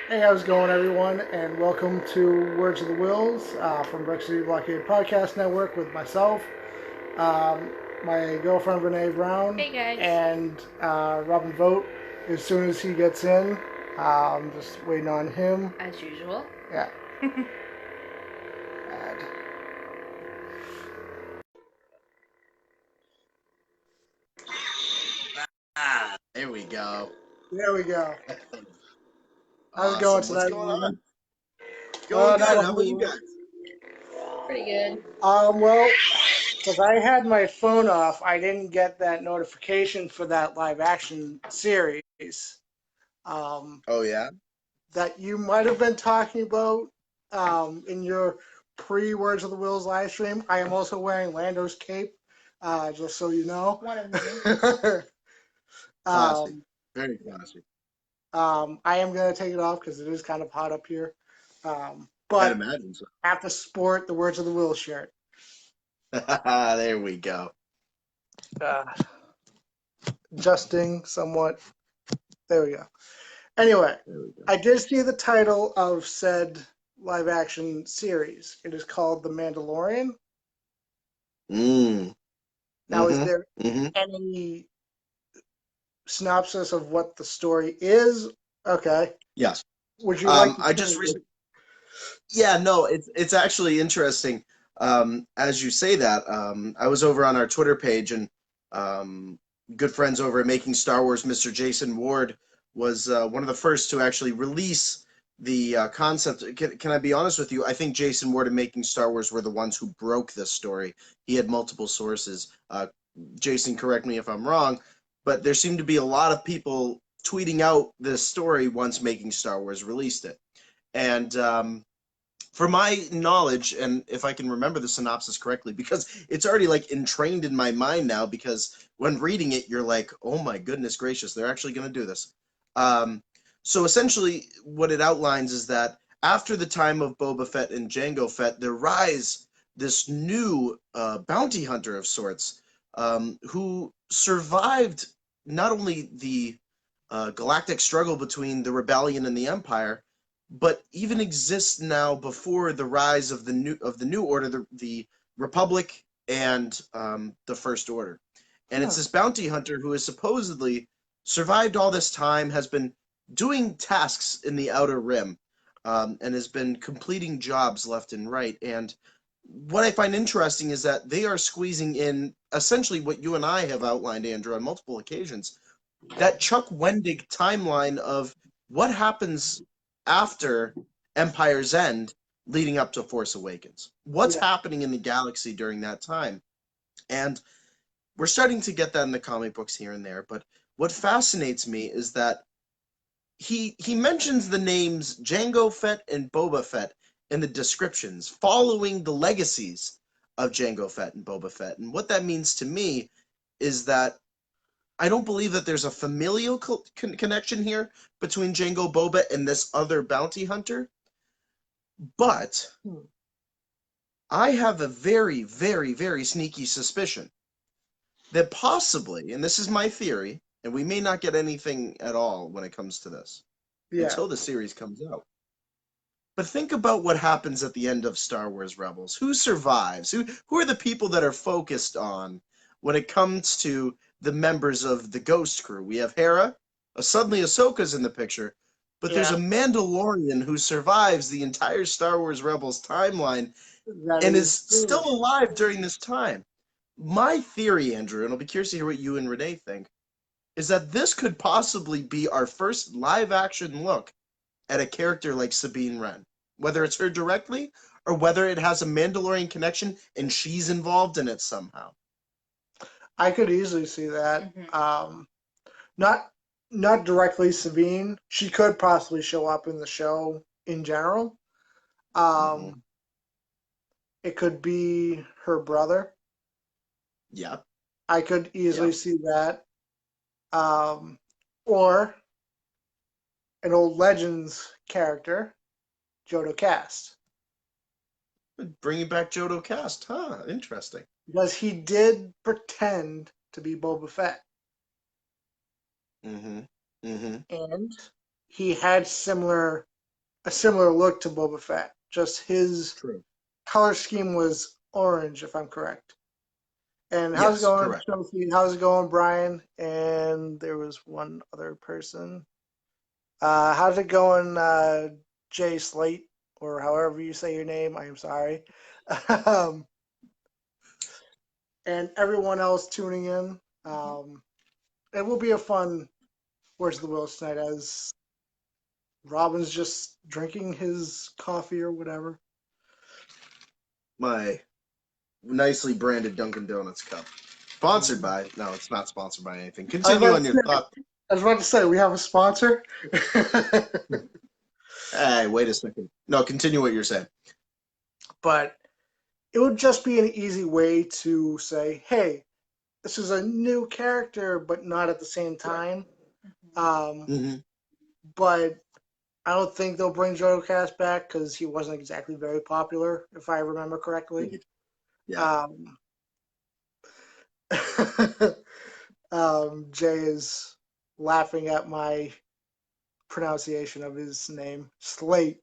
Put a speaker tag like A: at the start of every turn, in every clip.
A: Hey, how's it going, everyone? And welcome to Words of the Whills from Brick City Blockade Podcast Network with myself, um, my girlfriend Renae Brown,
B: Hey guys.
A: and Robin Vogt. As soon as he gets in, just waiting on him.
B: As usual.
A: Yeah. Add.
C: There we go.
A: There we go. How's it going
C: Awesome. What's
A: tonight,
C: going on?
A: Robin?
C: Going
A: Not
C: good.
A: a
C: How about you
A: whole lot.
C: guys?
B: Pretty good.
A: Well, because I had my phone off, I didn't get that notification for that live action series. Um,
C: Oh yeah.
A: that you might have been talking about in your pre-Words of the Wills live stream. I am also wearing Lando's cape, just so you know.
B: One of many.
C: Classy.
A: um,
C: Very classy.
A: I am going to take it off because it is kind of hot up here.
C: I'd
A: But
C: imagine so.
A: I have to sport the Words of the Wills shirt.
C: There we go.
A: Uh, Adjusting somewhat. There we go. Anyway,
C: There we go.
A: I did see the title of said live action series. It is called The Mandalorian.
C: Mm.
A: Now, is
C: Mm-hmm.
A: there
C: Mm-hmm.
A: any synopsis of what the story is? Okay.
C: Yes.
A: Would you like to
C: I just
A: tell me?
C: recently. Yeah. No. It's actually interesting. As you say that, I was over on our Twitter page and um, good friends over at Making Star Wars, Mr. Jason Ward was one of the first to actually release the concept. Can I be honest with you? I think Jason Ward and Making Star Wars were the ones who broke this story. He had multiple sources. Jason, correct me if I'm wrong, but there seemed to be a lot of people tweeting out this story once Making Star Wars released it. And for my knowledge, and if I can remember the synopsis correctly, because it's already like entrained in my mind now, because when reading it, you're like, oh my goodness gracious, they're actually going to do this. Um, so essentially, what it outlines is that after the time of Boba Fett and Jango Fett, there rise this new bounty hunter of sorts who survived not only the galactic struggle between the rebellion and the Empire, but even exists now before the rise of the new order, the Republic and the First Order. And it's
A: Huh.
C: this bounty hunter who has supposedly survived all this time, has been doing tasks in the Outer Rim, and has been completing jobs left and right. And what I find interesting is that they are squeezing in essentially what you and I have outlined, Andrew, on multiple occasions, that Chuck Wendig timeline of what happens after Empire's End leading up to Force Awakens. What's
A: Yeah.
C: happening in the galaxy during that time? And we're starting to get that in the comic books here and there, but what fascinates me is that he mentions the names Jango Fett and Boba Fett in the descriptions, following the legacies of Jango Fett and Boba Fett. And what that means to me is that I don't believe that there's a familial connection here between Jango Boba and this other bounty hunter, but
A: Hmm.
C: I have a very, very, very sneaky suspicion that possibly, and this is my theory, and we may not get anything at all when it comes to this
A: Yeah.
C: until the series comes out. But think about what happens at the end of Star Wars Rebels. Who survives? Who are the people that are focused on when it comes to the members of the Ghost Crew? We have Hera. Suddenly Ahsoka's in the picture, but there's a
A: Yeah.
C: Mandalorian who survives the entire Star Wars Rebels timeline
A: That
C: and is
A: is
C: still
A: true.
C: alive during this time. My theory, Andrew, and I'll be curious to hear what you and Renee think, is that this could possibly be our first live action look at a character like Sabine Wren, whether it's her directly or whether it has a Mandalorian connection and she's involved in it somehow.
A: I could easily see that.
B: Hmm.
A: Not not directly Sabine. She could possibly show up in the show in general.
C: Mm-hmm.
A: Um, it could be her brother.
C: Yep,
A: I could easily
C: yep.
A: see that. Um, or an old Legends character, Jodo Cast,
C: Bringing back Jodo Cast, huh? Interesting.
A: because he did pretend to be Boba Fett,
C: Mm-hmm. Mm-hmm.
A: and he had similar. a similar look to Boba Fett. Just his
C: True.
A: color scheme was orange, if I'm correct. And how's it
C: Yes,
A: going,
C: correct.
A: Chelsea? How's it going, Brian? And there was one other person. How's it going, Jay Slate, or however you say your name? I am sorry. um, and everyone else tuning in. It will be a fun Where's the Wills tonight as Robin's just drinking his coffee or whatever.
C: My nicely branded Dunkin' Donuts cup. Sponsored by? No, it's not sponsored by anything. Continue on your thought.
A: I was about to say, we have a sponsor.
C: Hey, wait a second. No, continue what you're saying.
A: But it would just be an easy way to say, hey, this is a new character, but not at the same time. But I don't think they'll bring JoJo back because he wasn't exactly very popular, if I remember correctly.
C: Yeah.
A: Jay is laughing at my pronunciation of his name, Slate.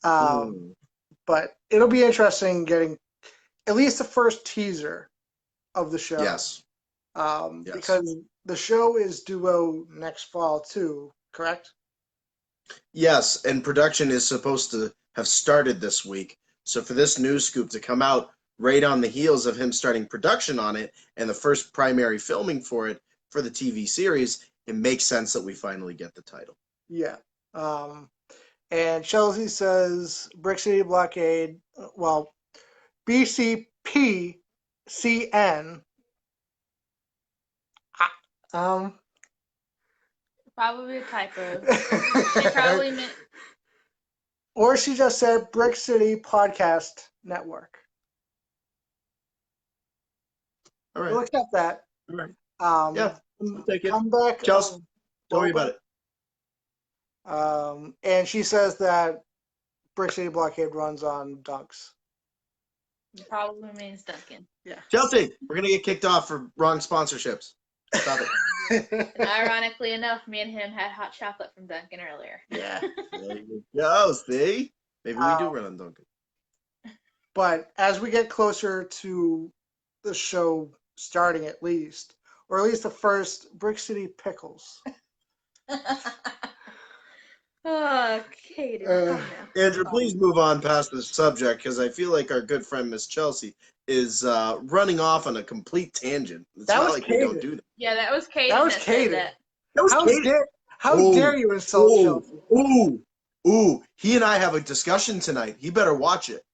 A: But it'll be interesting getting at least the first teaser of the show.
C: Yes.
A: Because the show is due next fall too, correct?
C: Yes, and production is supposed to have started this week. So for this news scoop to come out right on the heels of him starting production on it and the first primary filming for it for the TV series, it makes sense that we finally get the title.
A: Yeah. And Chelsea says Brick City Blockade, well, BCPCN.
B: Probably a typo. They probably meant.
A: Or she just said Brick City Podcast Network.
C: All right.
A: We'll accept that.
C: All right.
A: Yeah.
C: Take it.
A: Come back.
C: Chelsea, don't worry about
A: it. And she says that Brick City Blockade runs on Dunks.
B: Probably means Duncan.
A: Yeah.
C: Chelsea, we're going to get kicked off for wrong sponsorships. Stop it.
B: And ironically enough, me and him had hot chocolate from Duncan earlier.
A: Yeah.
C: There you go. See? Maybe we do run on Duncan.
A: But as we get closer to the show starting at least, or at least the first Brick City Pickles.
B: Oh, Katie, come now.
C: Andrew, please move on past this subject because I feel like our good friend Miss Chelsea is running off on a complete tangent. It's
A: that
C: not
A: was
C: like
A: Kaden.
C: we don't do that.
B: Yeah, that was Katie.
A: That was Kaden.
C: That was Kaden.
A: How dare you insult Chelsea?
C: Ooh, he and I have a discussion tonight. He better watch it.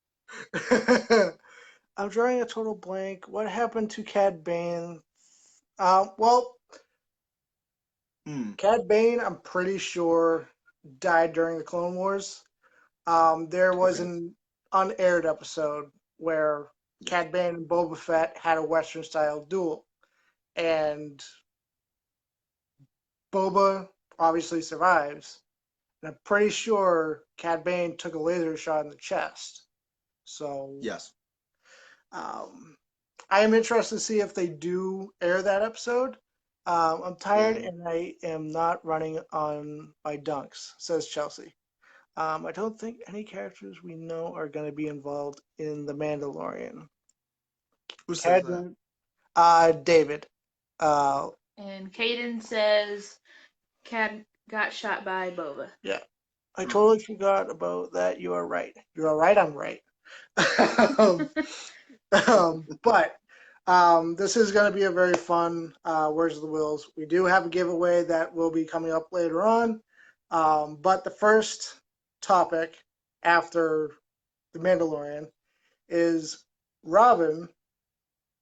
A: I'm drawing a total blank. What happened to Cad Bane? Cad Bane, I'm pretty sure, died during the Clone Wars. There was an unaired episode where Cad Bane and Boba Fett had a Western-style duel. And Boba obviously survives. And I'm pretty sure Cad Bane took a laser shot in the chest. So
C: yes,
A: I am interested to see if they do air that episode. I'm tired and I am not running on my dunks, says Chelsea. I don't think any characters we know are going to be involved in The Mandalorian.
C: Who says
A: that? David.
B: And Kaden says Cad got shot by Boba.
A: Yeah. I totally forgot about that. You are right. You are right. I'm right. But this is going to be a very fun Words of the Wills. We do have a giveaway that will be coming up later on. But the first topic after The Mandalorian is Robin.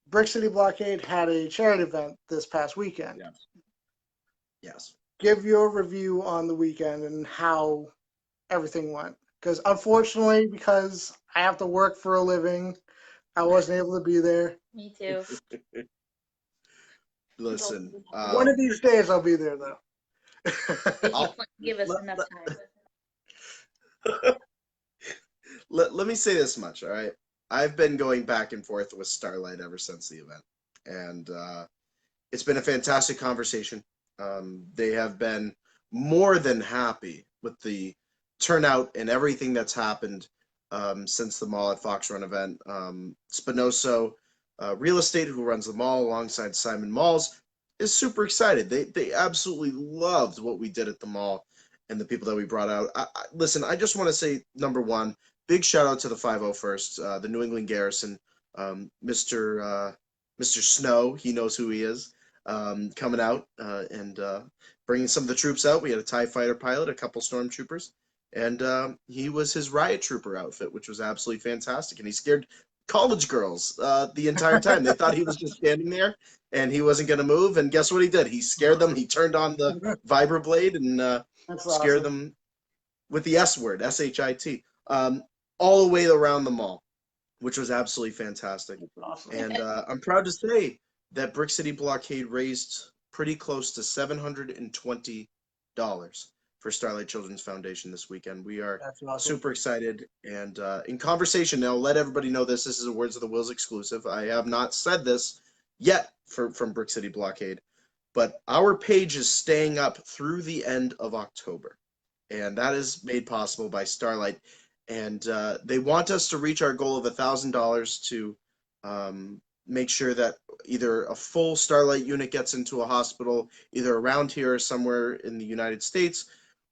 A: Brick City Blockade had a charity event this past weekend.
C: Yes.
A: Give your review on the weekend and how everything went. Because unfortunately, because I have to work for a living, I wasn't able to be there.
B: Me too.
C: Listen.
A: One of these days I'll be there, though.
B: Give us enough time.
C: Let me say this much, all right? I've been going back and forth with Starlight ever since the event. And it's been a fantastic conversation. They have been more than happy with the turnout and everything that's happened since the Mall at Fox Run event. Spinoso Real Estate, who runs the mall alongside Simon Malls, is super excited. They absolutely loved what we did at the mall and the people that we brought out. Listen, I just want to say, number one, big shout out to the 501st, the New England Garrison, Mr. Snow. He knows who he is. Coming out and bringing some of the troops out. We had a TIE fighter pilot, a couple stormtroopers, and he was his riot trooper outfit, which was absolutely fantastic. And he scared college girls the entire time. They thought he was just standing there and he wasn't going to move. And guess what he did? He scared them. He turned on the vibroblade and scared them with the S word, S-H-I-T, all the way around the mall, which was absolutely fantastic.
A: Awesome.
C: And I'm proud to say that Brick City Blockade raised pretty close to $720 for Starlight Children's Foundation this weekend. We are super excited. And in conversation now, let everybody know this. This is a Words of the Whills exclusive. I have not said this yet from Brick City Blockade, but our page is staying up through the end of October. And that is made possible by Starlight. And they want us to reach our goal of $1,000 to make sure that either a full Starlight unit gets into a hospital, either around here or somewhere in the United States,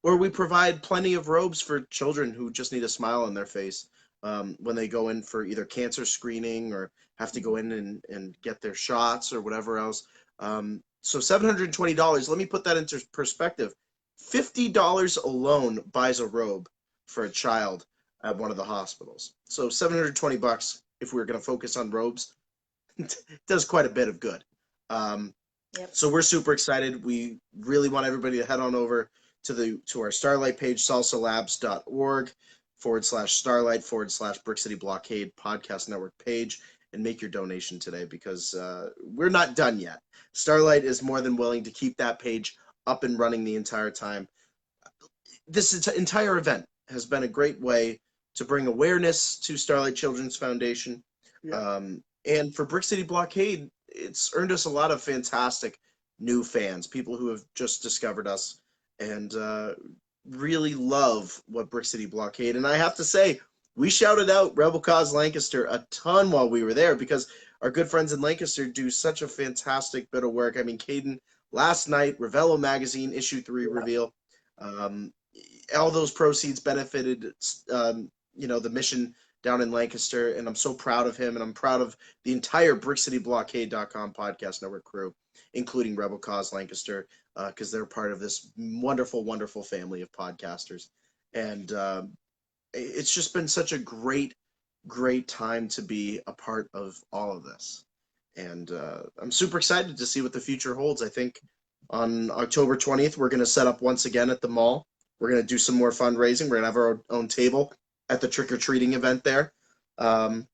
C: or we provide plenty of robes for children who just need a smile on their face when they go in for either cancer screening or have to go in and get their shots or whatever else. So $720, let me put that into perspective. $50 alone buys a robe for a child at one of the hospitals. So $720, if we were going to focus on robes, does quite a bit of good. So we're super excited. We really want everybody to head on over to our Starlight page, salsalabs.org/starlight/Brick City Blockade Podcast Network page, and make your donation today, because we're not done yet. Starlight is more than willing to keep that page up and running the entire time. This entire event has been a great way to bring awareness to Starlight Children's Foundation. And for Brick City Blockade, it's earned us a lot of fantastic new fans, people who have just discovered us and really love what Brick City Blockade. And I have to say, we shouted out Rebel Cause Lancaster a ton while we were there, because our good friends in Lancaster do such a fantastic bit of work. I mean, Caden, last night, Ravello Magazine, issue 3 reveal, all those proceeds benefited, the mission down in Lancaster, and I'm so proud of him, and I'm proud of the entire BrickCityBlockade.com podcast network crew, including Rebel Cause Lancaster, because they're part of this wonderful, wonderful family of podcasters. And it's just been such a great, great time to be a part of all of this. And I'm super excited to see what the future holds. I think on October 20th, we're going to set up once again at the mall. We're going to do some more fundraising. We're going to have our own table at the trick-or-treating event there. And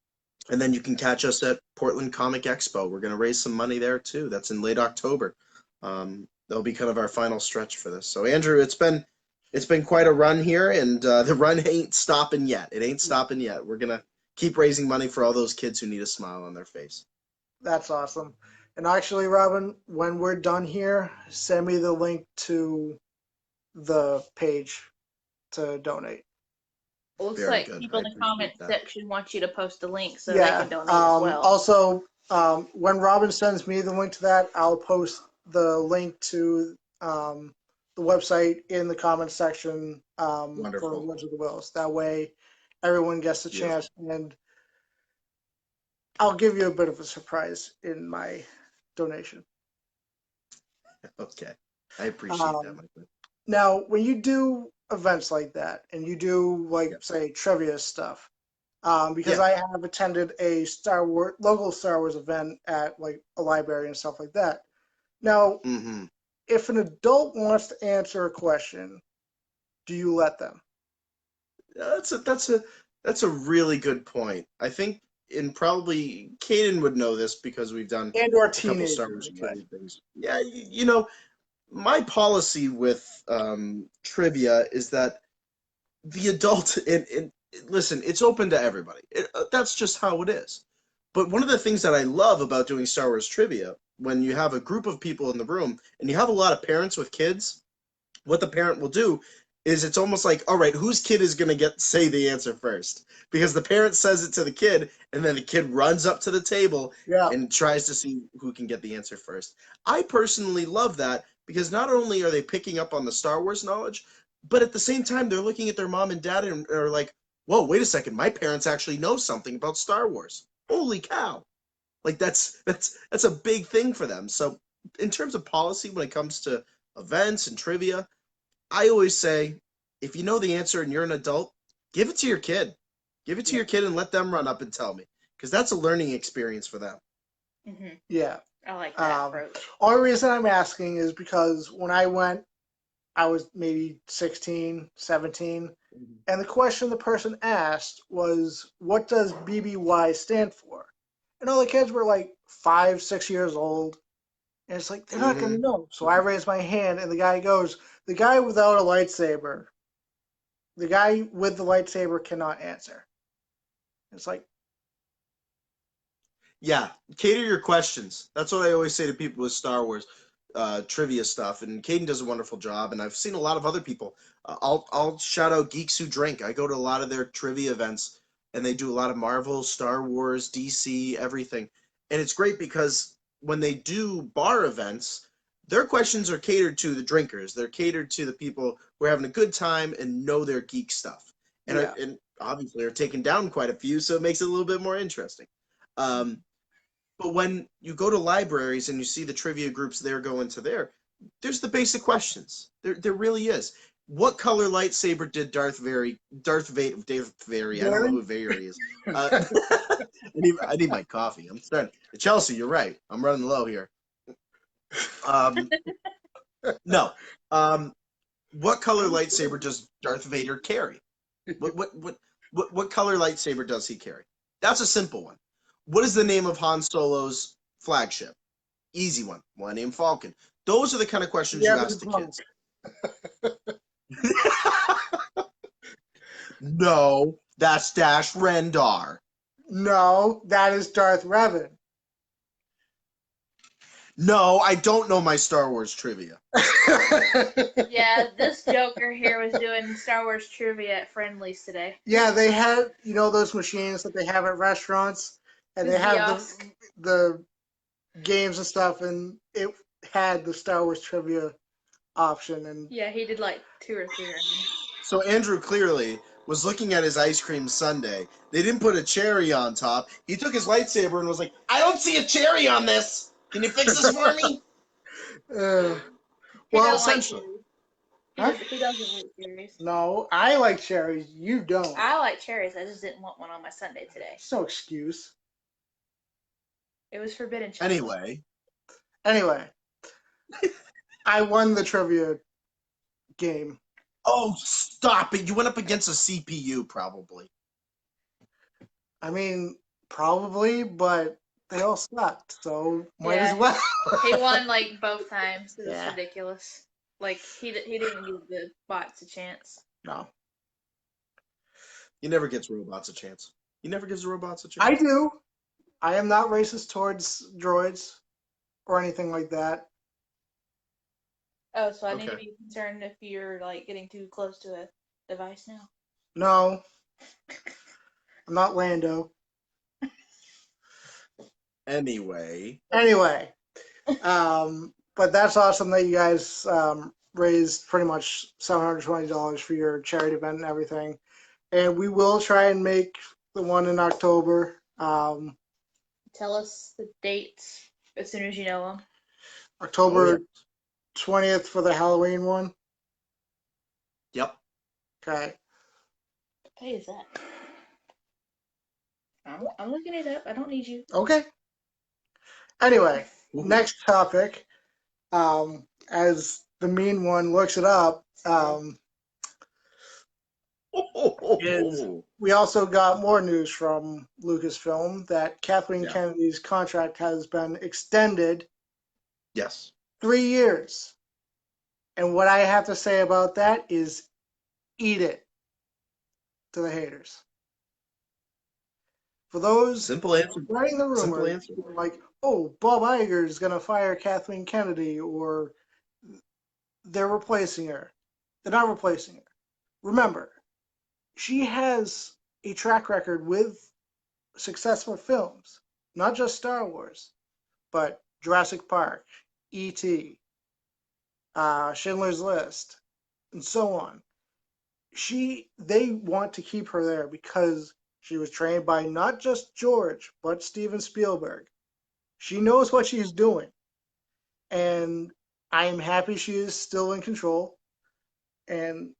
C: then you can catch us at Portland Comic Expo. We're going to raise some money there too. That's in late October. That'll be kind of our final stretch for this. So Andrew, it's been quite a run here, and the run ain't stopping yet. It ain't stopping yet. We're going to keep raising money for all those kids who need a smile on their face.
A: That's awesome. And actually, Robin, when we're done here, send me the link to the page to donate.
B: It looks
C: Very
B: like
C: good.
B: people in
C: I
B: the comment
C: appreciate that.
B: section want you to post a link so they can donate as well.
A: Also, when Robin sends me the link to that, I'll post the link to the website in the comment section for Words of the Whills. That way, everyone gets a chance, and I'll give you a bit of a surprise in my donation.
C: Okay, I appreciate that, my friend.
A: Now, when you do events like that, and you do say trivia stuff, because I have attended a local Star Wars event at a library and stuff like that. Now, if an adult wants to answer a question, do you let them?
C: That's a really good point. I think, and probably Caden would know this because we've done
A: and/or
C: a couple Star Wars trivia things. Yeah, my policy with trivia is that the adult, and listen, it's open to everybody. That's just how it is. But one of the things that I love about doing Star Wars trivia, when you have a group of people in the room and you have a lot of parents with kids, what the parent will do is it's almost like, all right, whose kid is going to say the answer first? Because the parent says it to the kid, and then the kid runs up to the table
A: Yeah.
C: and tries to see who can get the answer first. I personally love that because not only are they picking up on the Star Wars knowledge, but at the same time, they're looking at their mom and dad and are like, whoa, wait a second, my parents actually know something about Star Wars. Holy cow. Like that's a big thing for them. So in terms of policy when it comes to events and trivia, I always say, if you know the answer and you're an adult, give it to your kid. Give it to your kid and let them run up and tell me, because that's a learning experience for them.
B: Mm-hmm.
A: Yeah.
B: I like that approach.
A: Only reason I'm asking is because when I went, I was maybe 16, 17, and the question the person asked was, what does BBY stand for? And all the kids were like 5, 6 years old. And it's like, they're not going to know. So I raised my hand, and the guy goes, the guy without a lightsaber, the guy with the lightsaber cannot answer. It's like,
C: Yeah, cater your questions. That's what I always say to people with Star Wars trivia stuff. And Caden does a wonderful job, and I've seen a lot of other people. I'll shout out Geeks Who Drink. I go to a lot of their trivia events, and they do a lot of Marvel, Star Wars, DC, everything. And it's great because when they do bar events, their questions are catered to the drinkers. They're catered to the people who are having a good time and know their geek stuff. And,
A: yeah.
C: and obviously are taking down quite a few, so it makes it a little bit more interesting. But when you go to libraries and you see the trivia groups there going to there's the basic questions. There really is. What color lightsaber did Darth Vader, I don't know who Vader is. I need my coffee. I'm starting. Chelsea, you're right. I'm running low here. No. What color lightsaber does Darth Vader carry? What color lightsaber does he carry? That's a simple one. What is the name of Han Solo's flagship? Easy one. Millennium Falcon. Those are the kind of questions you ask the kids. No, that's Dash Rendar.
A: No, that is Darth Revan.
C: No, I don't know my Star Wars trivia.
B: Yeah, this Joker here was doing Star Wars trivia at Friendlies today.
A: Yeah, they had, those machines that they have at restaurants, and they have the games and stuff, and it had the Star Wars trivia option. And
B: yeah, he did like 2 or 3 rounds.
C: So Andrew clearly was looking at his ice cream sundae. They didn't put a cherry on top. He took his lightsaber and was like, I don't see a cherry on this. Can you fix this for me?
A: Well, essentially.
B: He doesn't like cherries.
A: No, I like cherries. You don't.
B: I like cherries. I just didn't want one on my sundae today.
A: It's no excuse.
B: It was forbidden chocolate.
A: Anyway. I won the trivia game.
C: Oh, stop it. You went up against a CPU, probably.
A: I mean, probably, but they all sucked, so might as well.
B: He won like both times. It was
A: Yeah.
B: ridiculous. Like he didn't give the bots a chance.
A: No.
C: He never gives robots a chance. He never gives robots a chance.
A: I do. I am not racist towards droids or anything like that.
B: Oh, so I need to be concerned if you're like getting too close to a device now?
A: No. I'm not Lando.
C: Anyway.
A: But that's awesome that you guys raised pretty much $720 for your charity event and everything. And we will try and make the one in October.
B: Tell us the dates as soon as you know them.
A: October 20th for the Halloween one.
C: Yep.
A: Okay.
B: What day is that? I'm looking it up. I don't need you.
A: Okay. Anyway, next topic. As the mean one looks it up, is we also got more news from Lucasfilm that Kathleen Kennedy's contract has been extended.
C: Yes.
A: 3 years. And what I have to say about that is eat it to the haters. For those
C: simple answer,
A: writing the rumor, like, oh, Bob Iger is going to fire Kathleen Kennedy, or they're replacing her. They're not replacing her. Remember, she has a track record with successful films, not just Star Wars, but Jurassic Park, E.T., Schindler's List, and so on. They want to keep her there because she was trained by not just George, but Steven Spielberg. She knows what she's doing. And I am happy she is still in control. And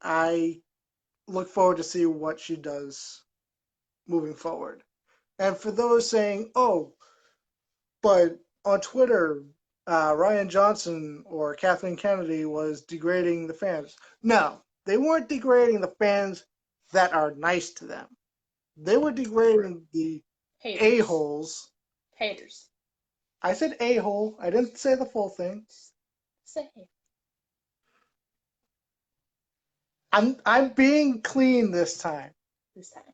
A: I look forward to see what she does moving forward. And for those saying, "Oh, but on Twitter, Ryan Johnson or Kathleen Kennedy was degrading the fans," no, they weren't degrading the fans that are nice to them. They were degrading the
B: Haters.
A: a-holes.
B: Haters.
A: I said a-hole. I didn't say the full thing.
B: Say hey.
A: I'm being clean this time.
B: This time.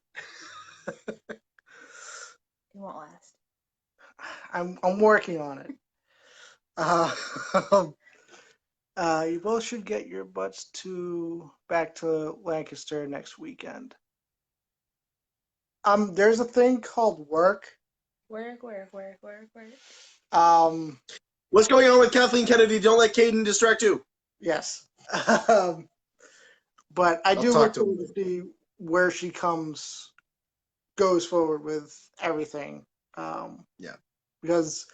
B: It won't last.
A: I'm working on it. You both should get your butts back to Lancaster next weekend. There's a thing called work.
B: Work.
C: What's going on with Kathleen Kennedy? Don't let Caden distract you.
A: Yes. But I
C: I'll
A: do
C: talk
A: look
C: to him
A: forward to see where she goes forward with everything.
C: Yeah.
A: Because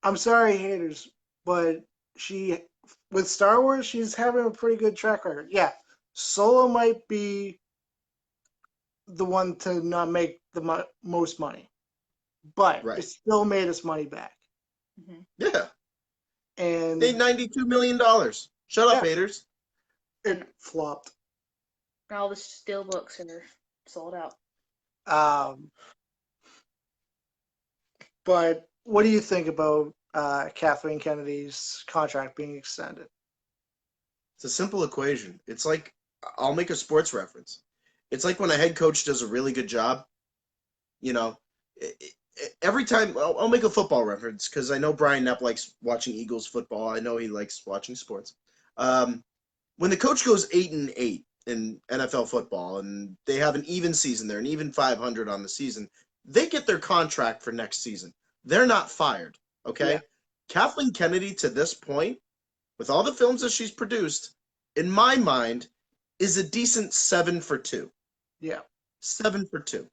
A: I'm sorry, haters, but with Star Wars, she's having a pretty good track record. Yeah, Solo might be the one to not make the most money, but
C: Right.
A: it still made us money back.
B: Mm-hmm.
C: Yeah.
A: And
C: Made $92 million. Shut up,
A: Yeah.
C: haters.
A: it flopped.
B: All the steel books are sold out.
A: But what do you think about Kathleen Kennedy's contract being extended?
C: It's a simple equation. It's like, I'll make a sports reference. It's like when a head coach does a really good job, you know, every time, I'll make a football reference because I know Brian Knapp likes watching Eagles football. I know he likes watching sports. When the coach goes 8-8 in NFL football and they have an even season there, an even 500 on the season, they get their contract for next season. They're not fired, okay?
A: Yeah.
C: Kathleen Kennedy, to this point, with all the films that she's produced, in my mind, is a decent 7 for 2.
A: Yeah.
C: 7 for 2.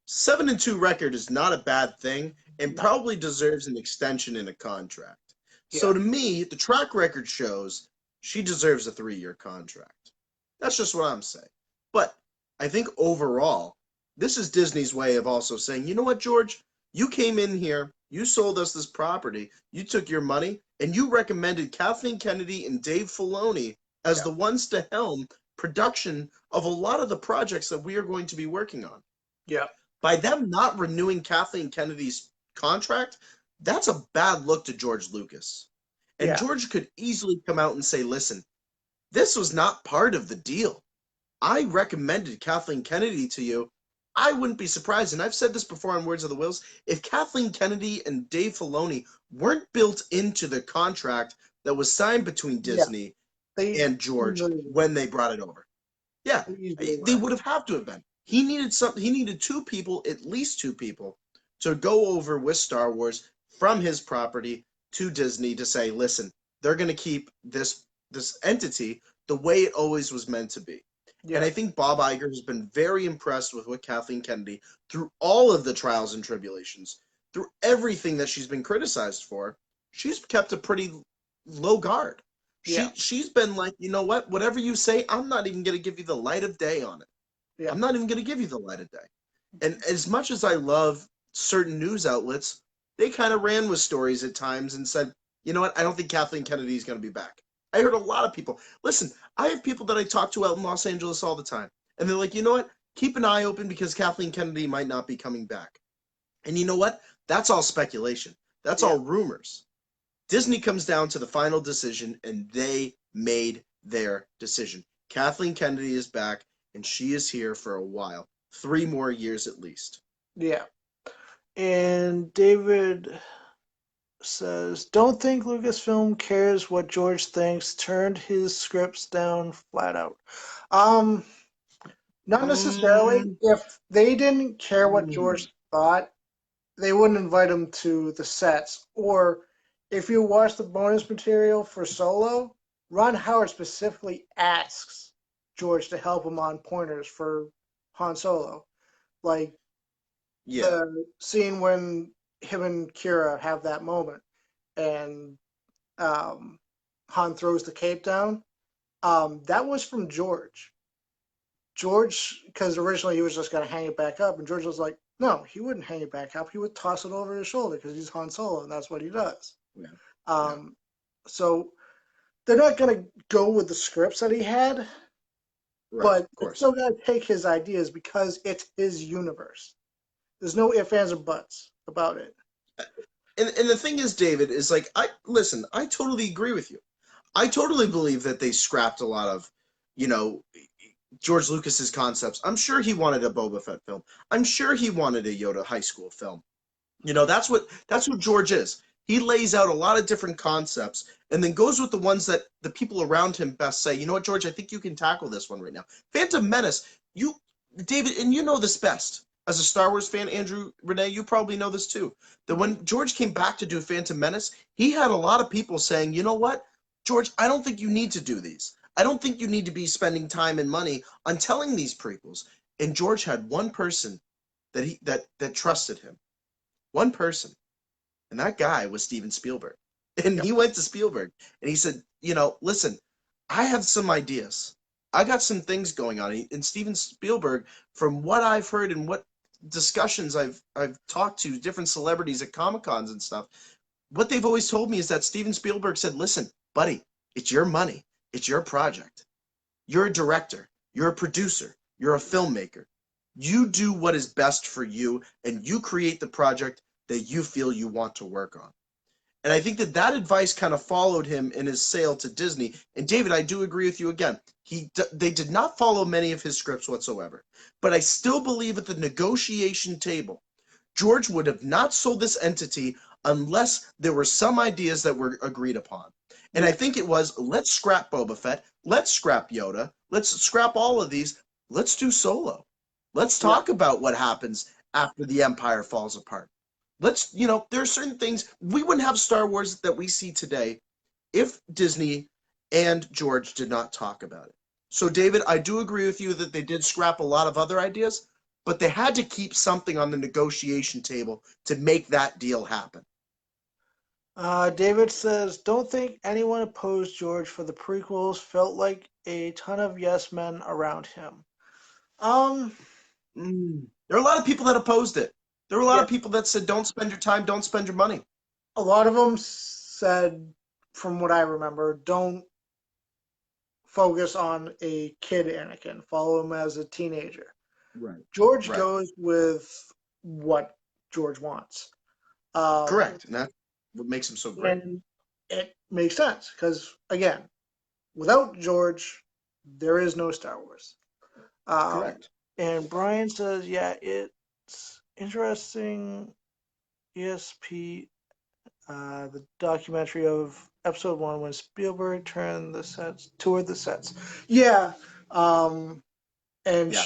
C: 7-2 record is not a bad thing and probably deserves an extension in a contract. So
A: Yeah.
C: to me, the track record shows she deserves a 3-year contract. That's just what I'm saying. But I think overall, this is Disney's way of also saying, you know what, George? You came in here, you sold us this property, you took your money, and you recommended Kathleen Kennedy and Dave Filoni as the ones to helm production of a lot of the projects that we are going to be working on.
A: Yeah.
C: By them not renewing Kathleen Kennedy's contract, that's a bad look to George Lucas. And
A: Yeah.
C: George could easily come out and say, listen, this was not part of the deal. I recommended Kathleen Kennedy to you. I wouldn't be surprised, and I've said this before on Words of the Whills, if Kathleen Kennedy and Dave Filoni weren't built into the contract that was signed between Disney and George when they brought it over. Yeah, they would have to have been. He needed 2 people, at least 2 people, to go over with Star Wars from his property to Disney to say, listen, they're going to keep this entity the way it always was meant to be.
A: Yeah.
C: And I think Bob Iger has been very impressed with what Kathleen Kennedy, through all of the trials and tribulations, through everything that she's been criticized for, she's kept a pretty low guard. She's been like, you know what? Whatever you say, I'm not even going to give you the light of day on it.
A: Yeah.
C: I'm not even going to give you the light of day. And as much as I love certain news outlets, they kind of ran with stories at times and said, you know what? I don't think Kathleen Kennedy is going to be back. I heard a lot of people. Listen, I have people that I talk to out in Los Angeles all the time. And they're like, you know what? Keep an eye open because Kathleen Kennedy might not be coming back. And you know what? That's all speculation. That's all rumors. Disney comes down to the final decision, and they made their decision. Kathleen Kennedy is back, and she is here for a while. 3 more years at least.
A: Yeah. And David says, "Don't think Lucasfilm cares what George thinks. Turned his scripts down flat out." Um, Not necessarily.
C: Mm,
A: If they didn't care what
C: mm,
A: George thought, they wouldn't invite him to the sets. Or if you watch the bonus material for Solo, Ron Howard specifically asks George to help him on pointers for Han Solo. Like
C: yeah.
A: the scene when him and Kira have that moment and um, Han throws the cape down. That was from George. George, because originally he was just going to hang it back up, and George was like, no, he wouldn't hang it back up. He would toss it over his shoulder because he's Han Solo, and that's what he does.
C: Yeah. Yeah.
A: Um, so they're not going to go with the scripts that he had,
C: Right.
A: but
C: Of
A: they're
C: course.
A: still going to take his ideas because it's his universe. There's no ifs, ands, or buts about it.
C: And the thing is, David, is like I listen. I totally agree with you. I totally believe that they scrapped a lot of, you know, George Lucas's concepts. I'm sure he wanted a Boba Fett film. I'm sure he wanted a Yoda high school film. That's what George is. He lays out a lot of different concepts and then goes with the ones that the people around him best say, you know what, George, I think you can tackle this one right now. Phantom Menace, you David, and you know this best. As a Star Wars fan, Andrew, Renae, you probably know this too. That when George came back to do Phantom Menace, he had a lot of people saying, you know what, George, I don't think you need to do these. I don't think you need to be spending time and money on telling these prequels. And George had one person that trusted him. One person. And that guy was Steven Spielberg. And
A: Yep.
C: he went to Spielberg and he said, listen, I have some ideas. I got some things going on. And Steven Spielberg, from what I've heard and what discussions I've talked to different celebrities at Comic Cons and stuff, what they've always told me is that Steven Spielberg said, listen, buddy, it's your money. It's your project. You're a director. You're a producer. You're a filmmaker. You do what is best for you and you create the project that you feel you want to work on. And I think that advice kind of followed him in his sale to Disney. And David, I do agree with you again. They did not follow many of his scripts whatsoever. But I still believe at the negotiation table, George would have not sold this entity unless there were some ideas that were agreed upon. And I
A: Yeah.
C: think it was, let's scrap Boba Fett, let's scrap Yoda, let's scrap all of these, let's do Solo. Let's
A: Yeah.
C: talk about what happens after the Empire falls apart. There are certain things we wouldn't have Star Wars that we see today if Disney and George did not talk about it. So, David, I do agree with you that they did scrap a lot of other ideas, but they had to keep something on the negotiation table to make that deal happen.
A: David says, "Don't think anyone opposed George for the prequels. Felt like a ton of yes men around him." Um,
C: There are a lot of people that opposed it. There were a lot
A: yeah,
C: of people that said, don't spend your time, don't spend your money.
A: a lot of them said, from what I remember, don't focus on a kid Anakin. Follow him as a teenager.
C: Right.
A: George
C: Right.
A: goes with what George wants. Um,
C: Correct. And that's what makes him so great.
A: and it makes sense because, again, without George, there is no Star Wars. Um,
C: Correct.
A: and Brian says, yeah, it's interesting. ESP, the documentary of episode one when Spielberg toured the sets. Yeah. Um, and
C: Yes.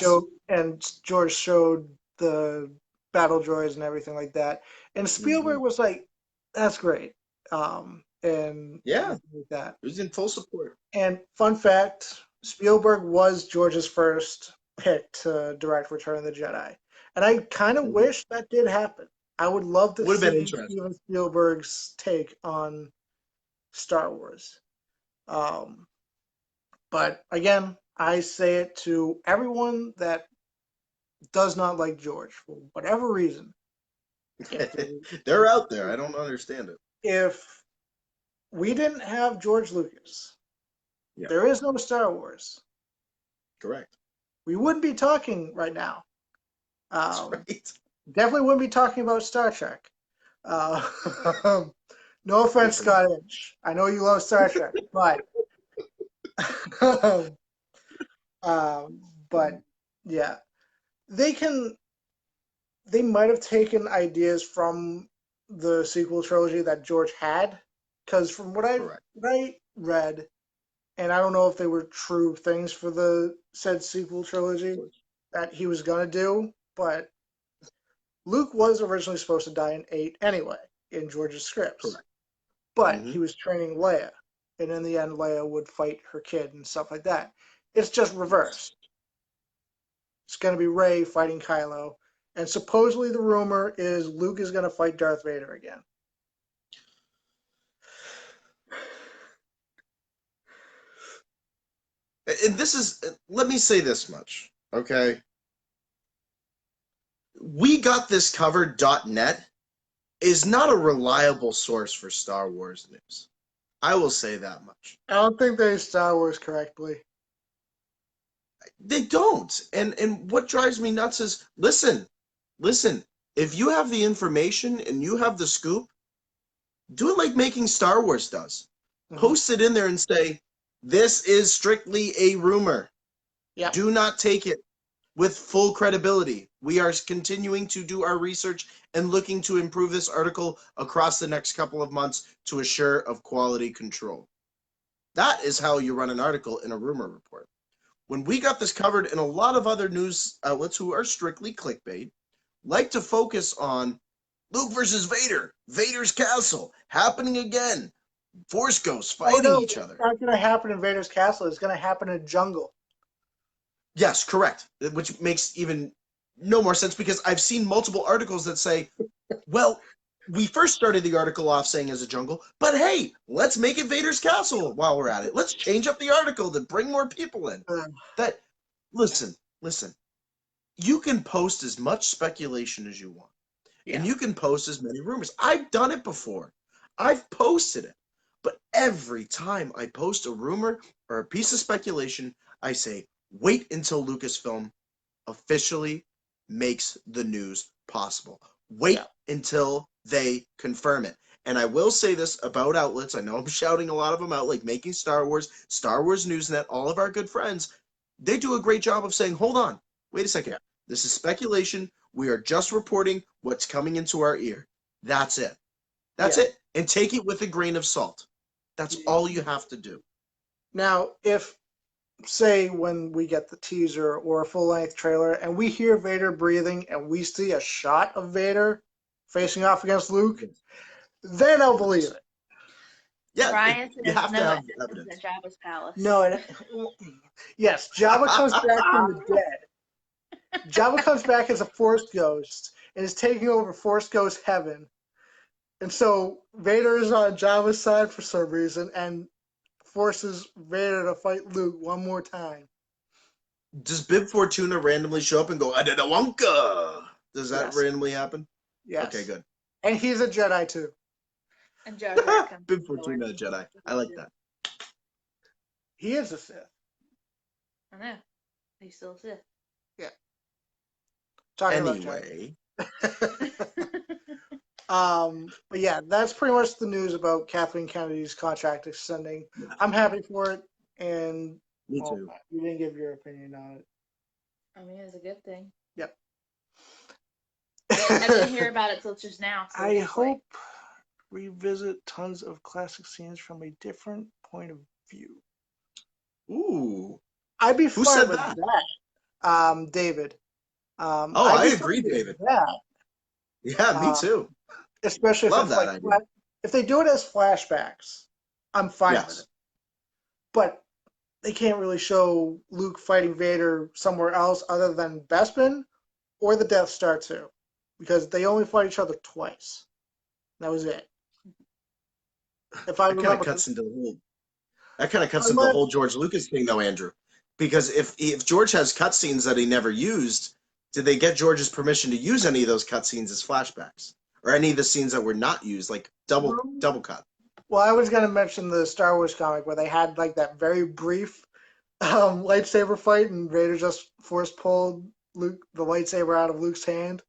A: George showed the battle droids and everything like that. And
C: Hmm.
A: Spielberg was like, that's great. And
C: Yeah.
A: everything like that.
C: It was in full support.
A: And fun fact, Spielberg was George's first pick to direct Return of the Jedi. And I kind of
C: Mhm.
A: wish that did happen. I would love to
C: Would have been
A: see
C: interesting.
A: Steven Spielberg's take on Star Wars. Um, but again, I say it to everyone that does not like George for whatever reason. If
C: They're out there. I don't understand it.
A: if we didn't have George Lucas,
C: Yeah.
A: there is no Star Wars.
C: Correct.
A: We wouldn't be talking right now.
C: That's
A: Um,
C: right.
A: Definitely wouldn't be talking about Star Trek. Uh, no offense,
C: Listen.
A: Scott Inch. I know you love Star Trek, but um, but yeah, they can. They might have taken ideas from the sequel trilogy that George had, because from what
C: Correct.
A: I read, and I don't know if they were true things for the said sequel trilogy that he was gonna do, but Luke was originally supposed to die in 8 anyway, in George's scripts.
C: Correct.
A: But
C: Mm-hmm.
A: he was training Leia, and in the end, Leia would fight her kid and stuff like that. It's just reversed. It's going to be Rey fighting Kylo, and supposedly the rumor is Luke is going to fight Darth Vader again.
C: And this is, let me say this much, okay? We got this covered.net is not a reliable source for Star Wars news. I will say that much.
A: I don't think they Star Wars correctly.
C: They don't. And what drives me nuts is listen. If you have the information and you have the scoop, do it like Making Star Wars does.
A: Mhm.
C: Post it in there and say, this is strictly a rumor.
A: Yeah.
C: Do not take it with full credibility. We are continuing to do our research and looking to improve this article across the next couple of months to assure of quality control. That is how you run an article in a rumor report. When we got this covered, and a lot of other news outlets who are strictly clickbait like to focus on Luke versus Vader, Vader's castle, happening again, Force ghosts fighting each other.
A: It's not going to happen in Vader's castle. It's going to happen in a jungle.
C: Yes, correct. Which makes even no more sense because I've seen multiple articles that say, well, we first started the article off saying as a jungle, but hey, let's make it Vader's castle while we're at it. Let's change up the article to bring more people in. That listen. You can post as much speculation as you want.
A: Yeah.
C: And you can post as many rumors. I've done it before. I've posted it. But every time I post a rumor or a piece of speculation, I say, wait until Lucasfilm officially makes the news possible. Wait until they confirm it. And I will say this about outlets. I know I'm shouting a lot of them out, like Making Star Wars, Star Wars Newsnet, all of our good friends. They do a great job of saying, hold on, wait a second. This is speculation. We are just reporting what's coming into our ear. That's it. That's it. And take it with a grain of salt. That's all you have to do.
A: Now, if, say, when we get the teaser or a full-length trailer and we hear Vader breathing and we see a shot of Vader facing off against Luke, then I'll believe it.
C: Yeah,
B: Ryan
C: you have to have
B: evidence at Jabba's palace.
A: No, yes, Jabba comes back from the dead. Jabba comes back as a Force ghost and is taking over Force Ghost heaven. And so Vader is on Jabba's side for some reason and forces Vader to fight Luke one more time.
C: Does Bib Fortuna randomly show up and go, Adadawonka? Does that randomly happen?
A: Yes.
C: Okay, good.
A: And he's a Jedi too.
B: And Jar Jar comes
C: Bib Fortuna, Jedi. I like that.
A: He is a Sith.
B: I know. He's still a Sith.
A: Yeah.
C: Anyway.
A: But yeah, that's pretty much the news about Kathleen Kennedy's contract extending. I'm happy for it, and
C: me too.
A: You didn't give your opinion on it.
B: I mean, it's a good thing.
A: Yep.
B: I didn't hear about it till just now. So
A: I hope revisit tons of classic scenes from a different point of view.
C: Ooh.
A: I'd be
C: Who
A: fine
C: said
A: with that. David.
C: I agree, David. Yeah, me too.
A: Especially
C: Love
A: if
C: that idea.
A: If they do it as flashbacks, I'm fine with it. But they can't really show Luke fighting Vader somewhere else other than Bespin or the Death Star 2. Because they only fight each other twice. That was it. If I remember,
C: that kind of cuts into the whole George Lucas thing, though, Andrew. Because if George has cutscenes that he never used, did they get George's permission to use any of those cutscenes as flashbacks, or any of the scenes that were not used, like double cut?
A: Well, I was gonna mention the Star Wars comic where they had like that very brief lightsaber fight, and Vader just force pulled the lightsaber out of Luke's hand.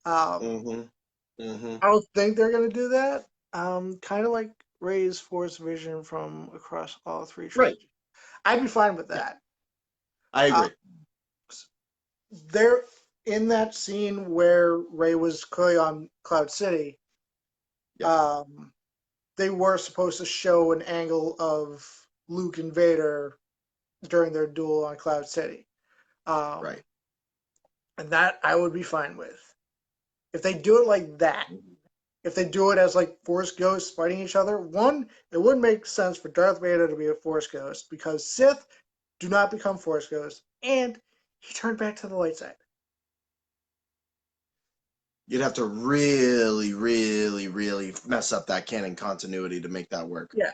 A: I don't think they're gonna do that. Kind of like Rey's Force vision from across all three trilogies. I'd be fine with that.
C: I agree.
A: They're in that scene where Rey was clearly on Cloud City.
C: Yeah.
A: They were supposed to show an angle of Luke and Vader during their duel on Cloud City.
C: Right.
A: And that I would be fine with. If they do it like that, if they do it as like Force ghosts fighting each other, one, it would make sense for Darth Vader to be a Force ghost because Sith do not become Force ghosts, and he turned back to the light side.
C: You'd have to really, really, really mess up that canon continuity to make that work.
A: Yeah.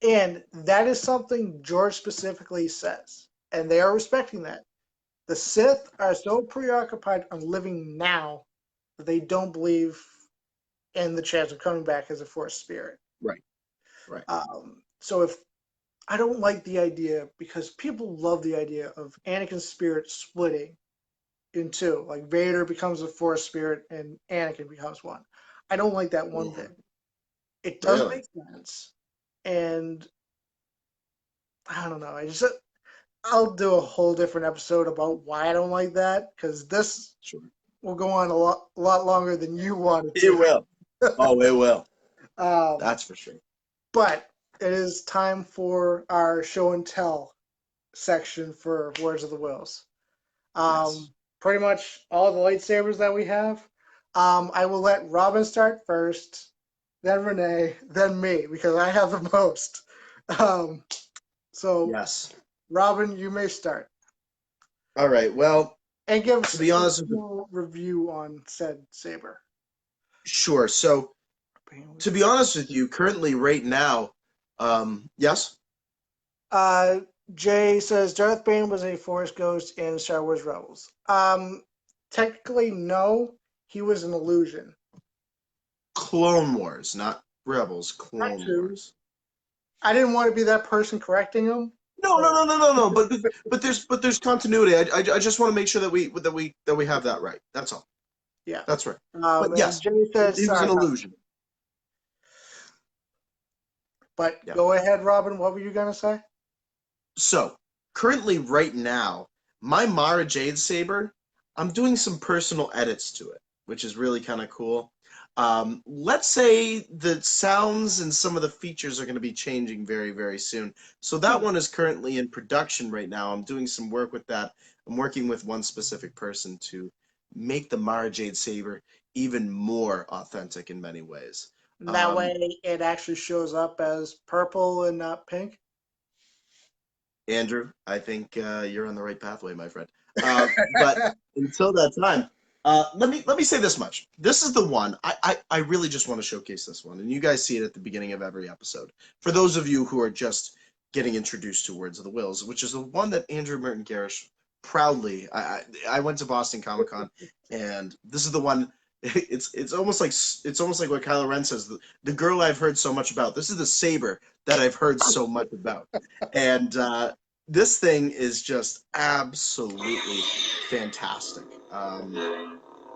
A: And that is something George specifically says, and they are respecting that. The Sith are so preoccupied on living now that they don't believe in the chance of coming back as a Force spirit.
C: Right. Right.
A: So if I don't like the idea because people love the idea of Anakin's spirit splitting in two, like Vader becomes a Force spirit and Anakin becomes one. I don't like that one bit. It does
C: Really?
A: make sense, and I don't know. I'll do a whole different episode about why I don't like that because this
C: Sure.
A: will go on a lot longer than you wanted
C: It
A: to.
C: will. Oh, it will.
A: Um,
C: That's for sure.
A: but it is time for our show and tell section for Words of the Wills.
C: Yes.
A: Pretty much all the lightsabers that we have. I will let Robin start first, then Renae, then me because I have the most. Um, so,
C: Yes.
A: Robin, you may start
C: All right. Well,
A: and give
C: to
A: us
C: be
A: a
C: honest with you,
A: full review on said saber.
C: sure. So, to be honest with you, currently, right now, yes.
A: Uh, Jay says Darth Bane was a Force ghost in Star Wars Rebels. Technically, no, he was an illusion.
C: Clone Wars, not Rebels.
A: Not
C: Clone
A: true.
C: Wars.
A: I didn't want to be that person correcting him.
C: No, no,
A: But
C: no, no, no, no. But there's continuity. I just want to make sure that we have that right. That's all.
A: yeah.
C: That's right. But
A: And
C: yes,
A: Jay says
C: he was an
A: sorry,
C: illusion.
A: but
C: Yeah.
A: go ahead, Robin. What were you gonna say?
C: So currently, right now, my Mara Jade Saber, I'm doing some personal edits to it, which is really kind of cool. Let's say the sounds and some of the features are going to be changing very, very soon. So that one is currently in production right now. I'm doing some work with that. I'm working with one specific person to make the Mara Jade Saber even more authentic in many ways.
A: And that
C: Um,
A: way, it actually shows up as purple and not pink.
C: Andrew, I think you're on the right pathway, my friend. But until that time, let me say this much. This is the one I really just want to showcase this one, and you guys see it at the beginning of every episode. For those of you who are just getting introduced to Words of the Wills, which is the one that Andrew Merton Garish proudly. I went to Boston Comic Con, and this is the one. It's almost like what Kylo Ren says. The girl I've heard so much about. This is the saber that I've heard so much about, and this thing is just absolutely fantastic.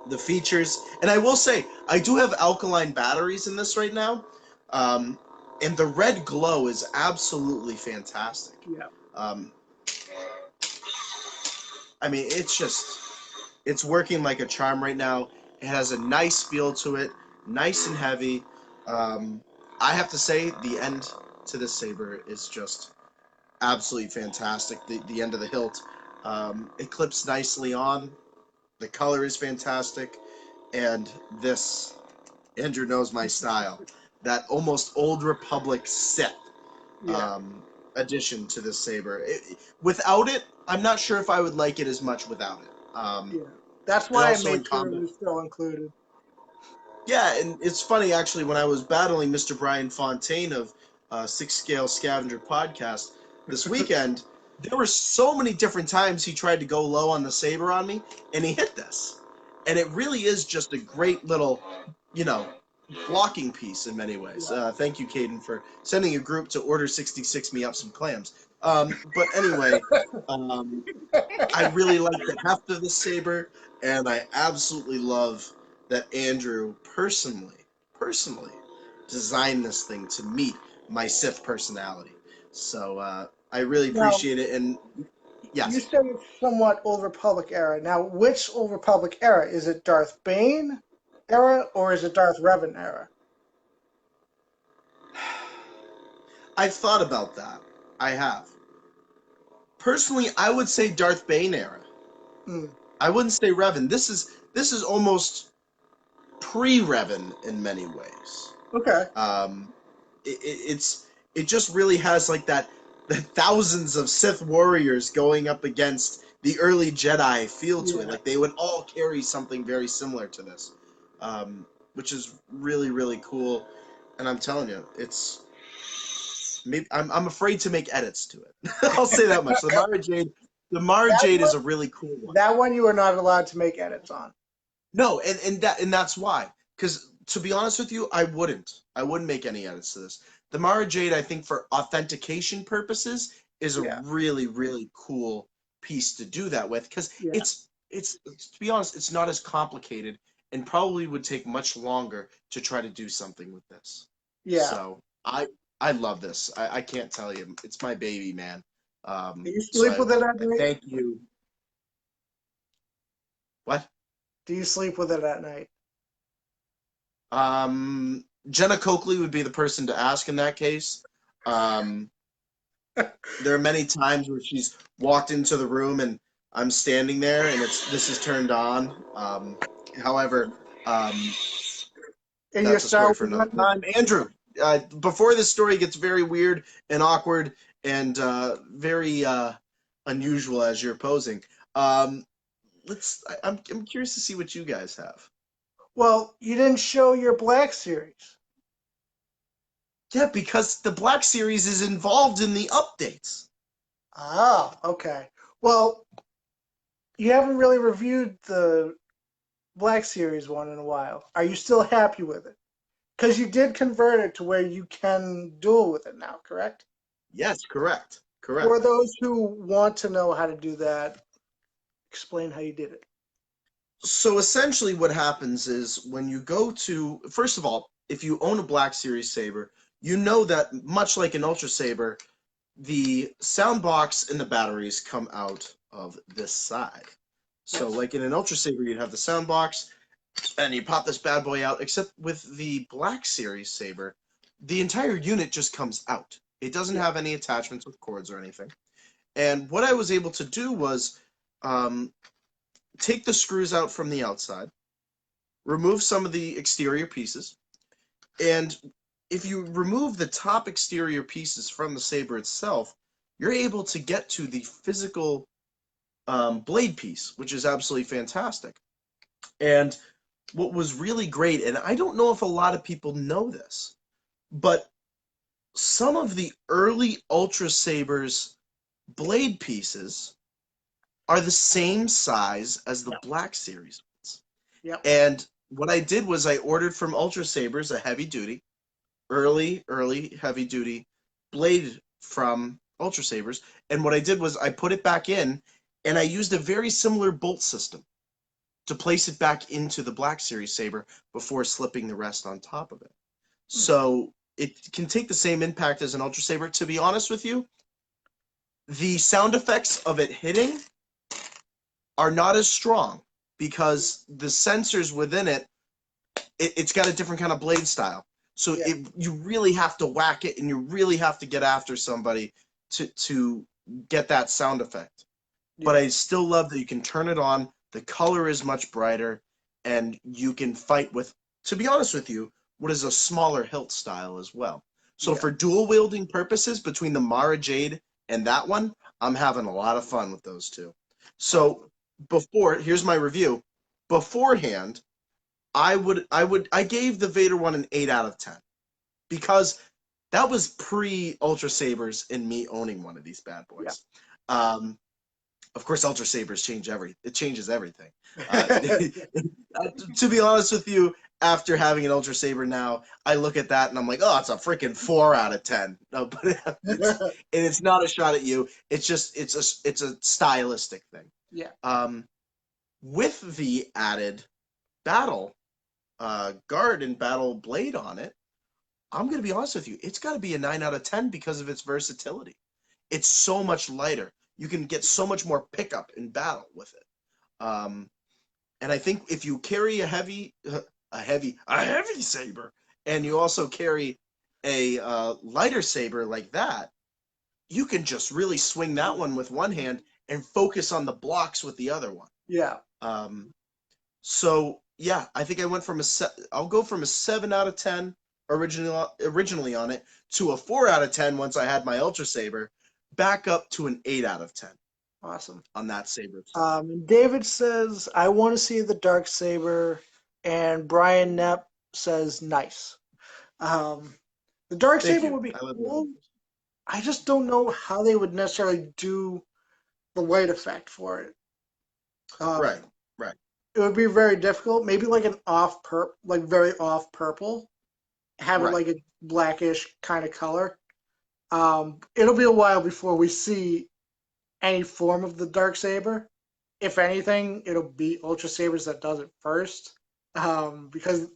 C: The features, and I will say, I do have alkaline batteries in this right now, um, and the red glow is absolutely fantastic.
A: Yeah.
C: Um, I mean, it's working like a charm right now. It has a nice feel to it, nice and heavy. Um, I have to say, the end to this saber is just absolutely fantastic. The end of the hilt, it clips nicely on. The color is fantastic, and this Andrew knows my style. That almost old Republic Sith
A: Yeah.
C: addition to this saber. Without it, I'm not sure if I would like it as much without it.
A: Yeah. That's
C: And
A: why I
C: also
A: made
C: in
A: sure it
C: combat.
A: was still included.
C: Yeah, and it's funny actually when I was battling Mr. Brian Fontaine of Six Scale Scavenger Podcast this weekend, there were so many different times he tried to go low on the saber on me, and he hit this. And it really is just a great little, you know, blocking piece in many ways. Thank you, Caden, for sending a group to order 66 me up some clams. But anyway, um, I really like the heft of the saber, and I absolutely love that Andrew personally designed this thing to meet my Sith personality. So I really
A: Now,
C: appreciate it. And
A: you
C: yes,
A: said it's somewhat Old Republic era. Now, which Old Republic era? Is it Darth Bane era or is it Darth Revan era?
C: I've thought about that. I have. Personally, I would say Darth Bane era.
A: Mm.
C: I wouldn't say Revan. This is almost pre-Revan in many ways.
A: Okay.
C: It just really has like the thousands of Sith warriors going up against the early Jedi feel to it.
A: Yeah.
C: Like they would all carry something very similar to this, which is really really cool. And I'm telling you, it's maybe I'm afraid to make edits to it. I'll say that much. The Mara
A: That
C: Jade
A: one,
C: is a really cool one.
A: that one you are not allowed to make edits on.
C: No, and that's why. Because to be honest with you, I wouldn't make any edits to this. The Mara Jade, I think, for authentication purposes, is a
A: Yeah.
C: really really cool piece to do that with. Because
A: Yeah.
C: it's to be honest, it's not as complicated and probably would take much longer to try to do something with this.
A: Yeah.
C: So I love this. I can't tell you, it's my baby, man.
A: Do you
C: So
A: sleep with it at
C: I
A: night?
C: thank you. What?
A: Do you sleep with it at night?
C: Jenna Coakley would be the person to ask in that case. Um, there are many times where she's walked into the room and I'm standing there and this is turned on. However,
A: In your
C: that's a
A: Star
C: story for
A: Wars
C: another
A: night?
C: time. Andrew, before this story gets very weird and awkward and very unusual as you're posing, I'm curious to see what you guys have.
A: Well, you didn't show your Black Series.
C: Yeah, because the Black Series is involved in the updates.
A: Ah, okay. Well, you haven't really reviewed the Black Series one in a while. Are you still happy with it? Because you did convert it to where you can duel with it now, correct?
C: Yes, correct.
A: For
C: Correct.
A: those who want to know how to do that, explain how you did it.
C: So essentially what happens is when you go to, first of all, if you own a Black Series Saber, you know that much like an Ultra Saber, the sound box and the batteries come out of this side. So
A: Yes.
C: like in an Ultra Saber, you'd have the sound box and you pop this bad boy out, except with the Black Series Saber, the entire unit just comes out. It doesn't
A: Yeah.
C: have any attachments with cords or anything. And what I was able to do was um, take the screws out from the outside, remove some of the exterior pieces, and if you remove the top exterior pieces from the saber itself, you're able to get to the physical blade piece, which is absolutely fantastic. And what was really great, and I don't know if a lot of people know this, but some of the early Ultra Sabers blade pieces are the same size as the
A: Yep.
C: Black Series ones.
A: Yep.
C: And what I did was I ordered from Ultra Sabers a heavy duty, early heavy duty blade from Ultra Sabers. And what I did was I put it back in and I used a very similar bolt system to place it back into the Black Series Saber before slipping the rest on top of it.
A: Hmm.
C: So it can take the same impact as an Ultra Saber. To be honest with you, the sound effects of it hitting are not as strong because the sensors within it's got a different kind of blade style. So
A: Yeah.
C: you really have to whack it and you really have to get after somebody to get that sound effect. But
A: Yeah.
C: I still love that you can turn it on. The color is much brighter and you can fight with, to be honest with you, what is a smaller hilt style as well. So
A: Yeah.
C: for dual wielding purposes between the Mara Jade and that one, I'm having a lot of fun with those two. So here's my review. Beforehand, I gave the Vader one an 8 out of 10 because that was pre Ultra Sabers and me owning one of these bad
A: Yeah.
C: boys. Of course, Ultra Sabers it changes everything. To be honest with you, after having an Ultra Saber now, I look at that and I'm like, oh, it's a freaking 4 out of 10. No, but it's not a shot at you. It's just it's a stylistic thing.
A: Yeah.
C: With the added battle guard and battle blade on it, I'm going to be honest with you, it's got to be a 9 out of 10 because of its versatility. It's so much lighter. You can get so much more pickup in battle with it. And I think if you carry a heavy saber, and you also carry a lighter saber like that, you can just really swing that one with one hand and focus on the blocks with the other one.
A: Yeah.
C: So yeah, I think I went from I'll go from a 7 out of 10 originally on it to a 4 out of 10 once I had my Ultra Saber, back up to an 8 out of 10
A: Awesome.
C: on that saber itself.
A: David says, I want to see the dark saber, and Brian Knapp says, nice. The dark
C: Thank
A: saber
C: you.
A: would be
C: I love
A: cool.
C: that.
A: I just don't know how they would necessarily do the light effect for it.
C: Right.
A: It would be very difficult. Maybe like an like very off purple. Have it
C: Right.
A: like a blackish kind of color. It'll be a while before we see any form of the dark saber. If anything, it'll be Ultra Sabers that does it first. Because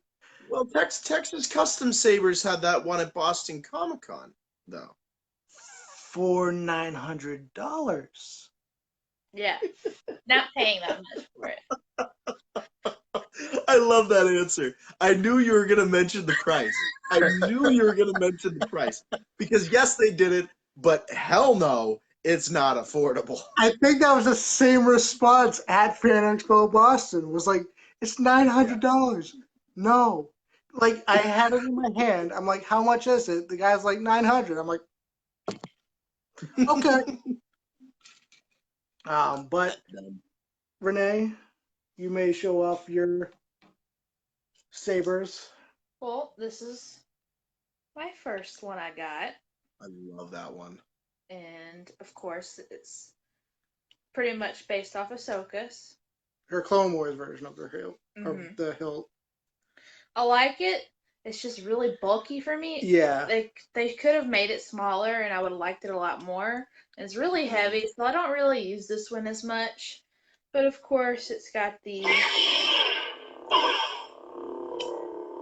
C: Well, Texas Custom Sabers had that one at Boston Comic Con, though.
A: for $900.
B: Yeah. Not paying that much for it.
C: I love that answer. I knew you were going to mention the price. I knew you were going to mention the price. Because, yes, they did it, but hell no, it's not affordable.
A: I think that was the same response at Fan Expo Boston. Was like, it's $900. No. Like, I had it in my hand. I'm like, how much is it? The guy's like, 900. I'm like, okay. But Renae, you may show off your sabers.
B: Well, this is my first one I got.
C: I love that one.
B: And of course, it's pretty much based off Ahsoka's.
A: Her Clone Wars version of the hilt. Of
B: Mhm.
A: the hilt.
B: I like it. It's just really bulky for me.
A: Yeah.
B: They could have made it smaller, and I would have liked it a lot more. It's really heavy, so I don't really use this one as much. But of course, it's got the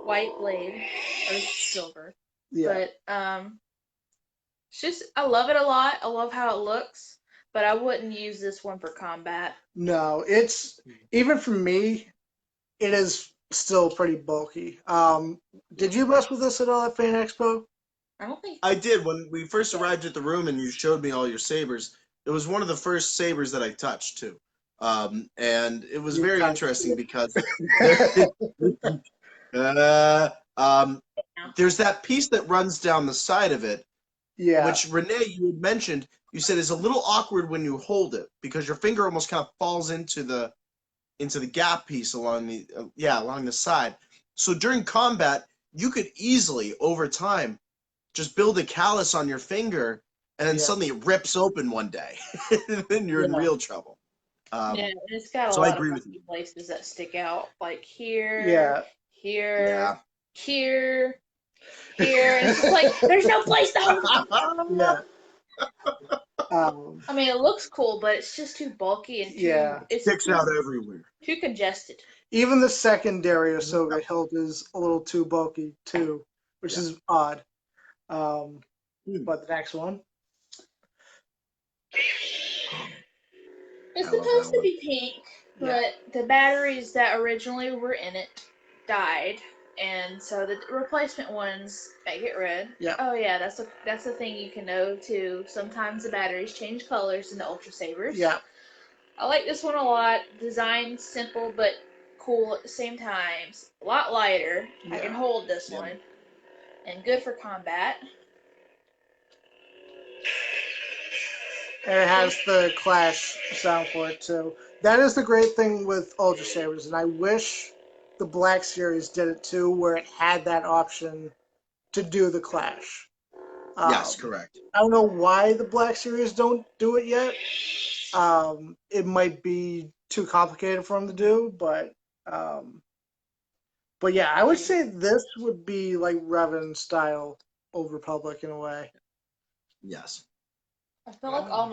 B: white blade or silver.
A: Yeah.
B: But it's just I love it a lot. I love how it looks, but I wouldn't use this one for combat.
A: No, it's even for me, it is still pretty bulky. Did you mess with this at all at Fan Expo?
B: I don't think
C: I did. When we first arrived at the room and you showed me all your sabers, it was one of the first sabers that I touched, too. And it was
A: You
C: very
A: touched
C: interesting
A: it.
C: because there's that piece that runs down the side of it,
A: Yeah.
C: which Renae, you had mentioned, you said is a little awkward when you hold it because your finger almost kind of falls into the gap piece along the along the side. So during combat, you could easily over time just build a callus on your finger, and then
A: Yeah.
C: suddenly it rips open one day, and then you're in
A: Yeah.
C: real trouble.
B: yeah, and it's got a
C: So I
B: lot of
C: agree with you.
B: places that stick out, like here,
A: Yeah.
B: here,
C: Yeah.
B: here, here. And it's just like there's no place to hold them.
A: Yeah.
B: I mean, it looks cool, but it's just too bulky and too
A: Yeah.
B: it's
C: Sticks out everywhere.
B: too congested.
A: Even the secondary Ahsoka hilt is a little too bulky too, which is odd. But the next one.
B: It's
C: I love
B: supposed
C: that
B: to
C: one.
B: be pink, but the batteries that originally were in it died, and so the replacement ones make it red.
A: Yeah.
B: Oh yeah, that's a thing you can know too. Sometimes the batteries change colors in the Ultra Sabers.
A: Yeah.
B: I like this one a lot. Design simple but cool at the same time. A lot lighter. I can
A: Yeah.
B: hold this
C: Yeah.
B: one, and good for combat.
A: And it has the Clash sound for it too. That is the great thing with Ultra Sabers, and I wish the Black Series did it too, where it had that option to do the Clash.
C: Yes, correct.
A: I don't know why the Black Series don't do it yet. It might be too complicated for them to do, but yeah, I would say this would be like Revan style Old Republic in a way.
C: Yes.
B: I feel like all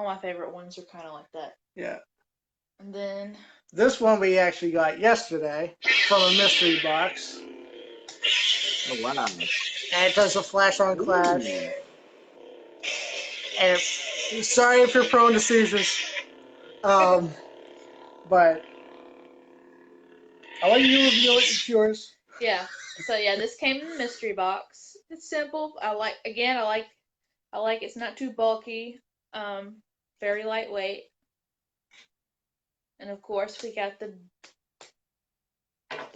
B: my favorite ones are kind of like that.
A: Yeah.
B: And then
A: This one we actually got yesterday from a mystery box.
C: Oh wow.
A: And it does a flash on Clash.
C: Ooh.
A: And sorry if you're prone to seizures. But I'll let you reveal it. It's yours.
B: yeah, so yeah, this came in the mystery box. It's simple. I like it's not too bulky. Very lightweight. And of course we got the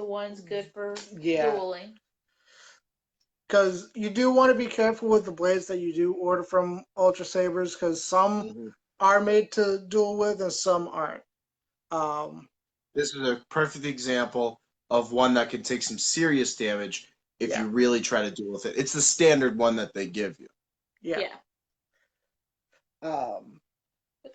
B: ones good for
A: Yeah,
B: dueling.
A: because you do want to be careful with the blades that you do order from Ultra Sabers, because some
C: Mm-hmm.
A: are made to duel with and some aren't. Um,
C: This is a perfect example of one that can take some serious damage if
A: yeah,
C: you really try to deal with it. It's the standard one that they give you.
A: yeah.
B: Yeah.
A: Um,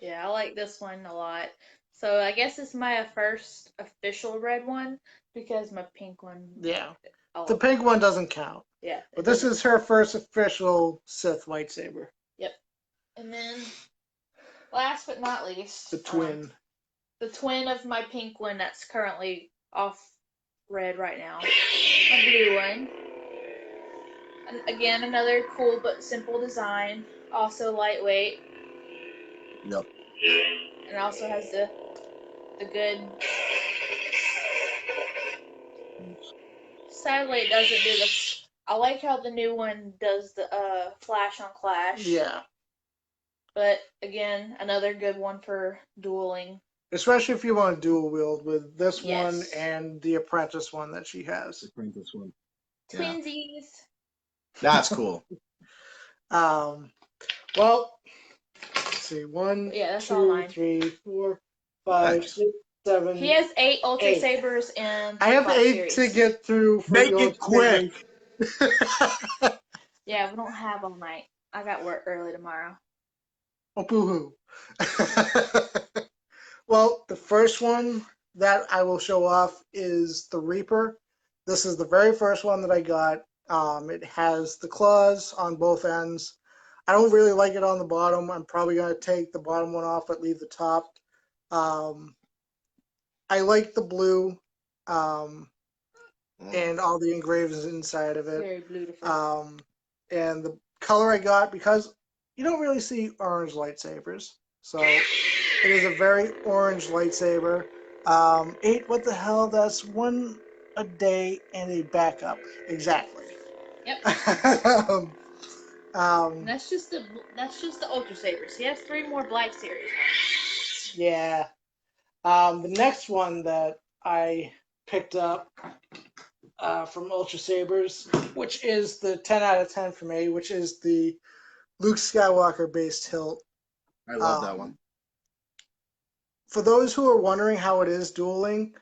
B: Yeah, I like this one a lot. So I guess it's my first official red one because my pink one.
A: yeah.
B: Oh,
A: The pink one doesn't count.
B: yeah.
A: But this is her first official Sith lightsaber.
B: Yep. And then, last but not least,
A: The twin.
B: the twin of my pink one that's currently off red right now. My blue one. And again, another cool but simple design. Also lightweight.
C: Yep.
B: And also has the good. Sadly, it doesn't do this. I like how the new one does the flash on clash.
A: Yeah.
B: But again, another good one for dueling.
A: Especially if you want to dual wield with this
B: Yes.
A: one and the apprentice one that she has.
C: This one.
B: Twinsies.
C: That's cool.
A: Well, let's see. One,
B: Yeah, that's all
A: 2,
B: mine.
A: 3, 4, 5,
C: Nice.
A: 6, 7.
B: He has 8 Ultra
A: 8.
B: Sabers and
A: I have
B: Black
A: 8
B: Series.
A: to get through. For
C: Make
A: the
C: it quick.
B: Yeah, we don't have all night. I got work early tomorrow.
A: Oh, boo-hoo. Well, the first one that I will show off is the Reaper. This is the very first one that I got. It has the claws on both ends. I don't really like it on the bottom. I'm probably going to take the bottom one off but leave the top. I like the blue and all the engravings inside of it.
B: Very beautiful.
A: And the color I got, because you don't really see orange lightsabers, so it is a very orange lightsaber. 8, what the hell? That's 1 a day and a backup. Exactly.
B: Yep.
A: um,
B: That's just the Ultra Sabers. He has 3 more Black Series ones.
A: yeah. The next one that I picked up from Ultra Sabers, which is the 10 out of 10 for me, which is the Luke Skywalker based hilt.
C: I love that one.
A: For those who are wondering how it is dueling,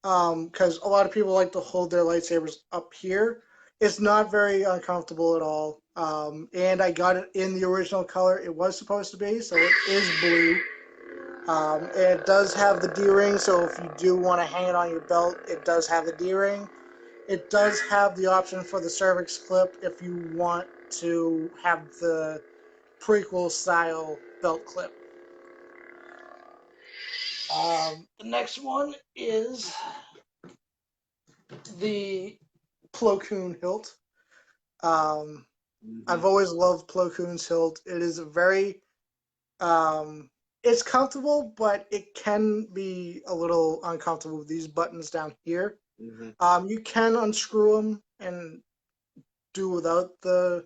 A: because a lot of people like to hold their lightsabers up here, it's not very uncomfortable at all. And I got it in the original color it was supposed to be, so it is blue. And it does have the D-ring, so if you do want to hang it on your belt, it does have the D-ring. It does have the option for the cervix clip if you want to have the prequel style belt clip. The next one is the Plo Koon hilt. I've always loved Plo Koon's hilt. It is a very, it's comfortable, but it can be a little uncomfortable with these buttons down here. You can unscrew them and do without the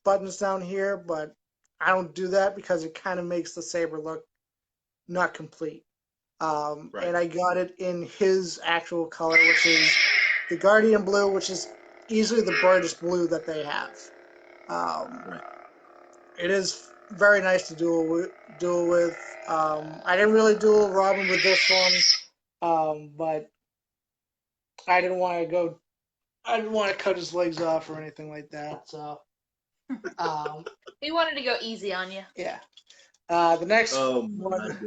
A: buttons down here, but I don't do that because it kind of makes the saber look not complete.
C: Right.
A: And I got it in his actual color, which is the Guardian Blue, which is easily the brightest blue that they have.
C: Right.
A: It is very nice to duel with. I didn't really duel Robin with this one, but I didn't want to go. I didn't want to cut his legs off or anything like that. So,
B: He wanted to go easy on you.
A: yeah. The next one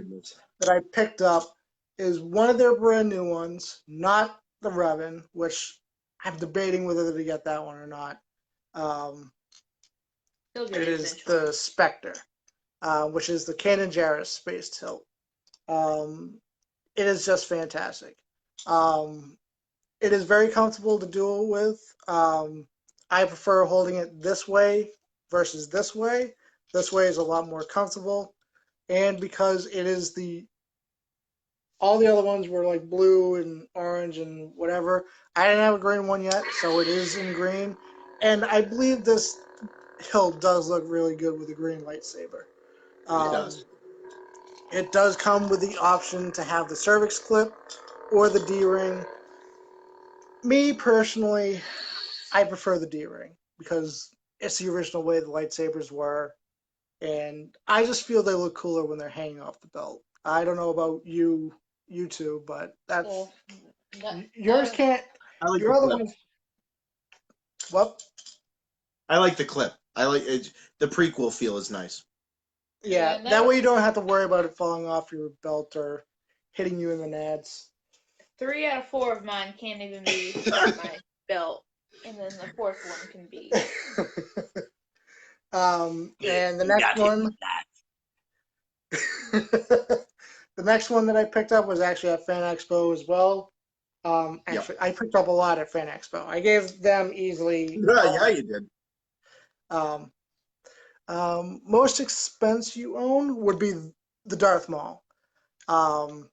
A: that I picked up is one of their brand new ones, not the Revan, which I'm debating whether to get that one or not. It is the Spectre, which is the Kanan Jarrus Space Tilt. It is just fantastic. It is very comfortable to duel with. I prefer holding it this way versus this way. This way is a lot more comfortable. And because it is all the other ones were like blue and orange and whatever. I didn't have a green one yet, so it is in green. And I believe this hilt does look really good with the green lightsaber.
C: It does.
A: It does come with the option to have the cervix clip or the D-ring. Me personally, I prefer the D-ring because it's the original way the lightsabers were, and I just feel they look cooler when they're hanging off the belt. I don't know about you two, but that's
B: Well,
A: yours. Can't
C: I like
A: your
C: the
A: other
C: clip.
A: ones? What?
C: I like the clip. I like it. The prequel feel is nice.
A: Yeah,
B: Yeah,
A: that way you don't have to worry about it falling off your belt or hitting you in the nads.
B: 3 out of 4 of mine can't even be on my belt, and then the fourth one can be.
A: And the next one, the next one that I picked up was actually at Fan Expo as well. Actually, I picked up a lot at Fan Expo. I gave them easily.
C: Yeah, you did.
A: Um, Most expense you own would be the Darth Maul. Um,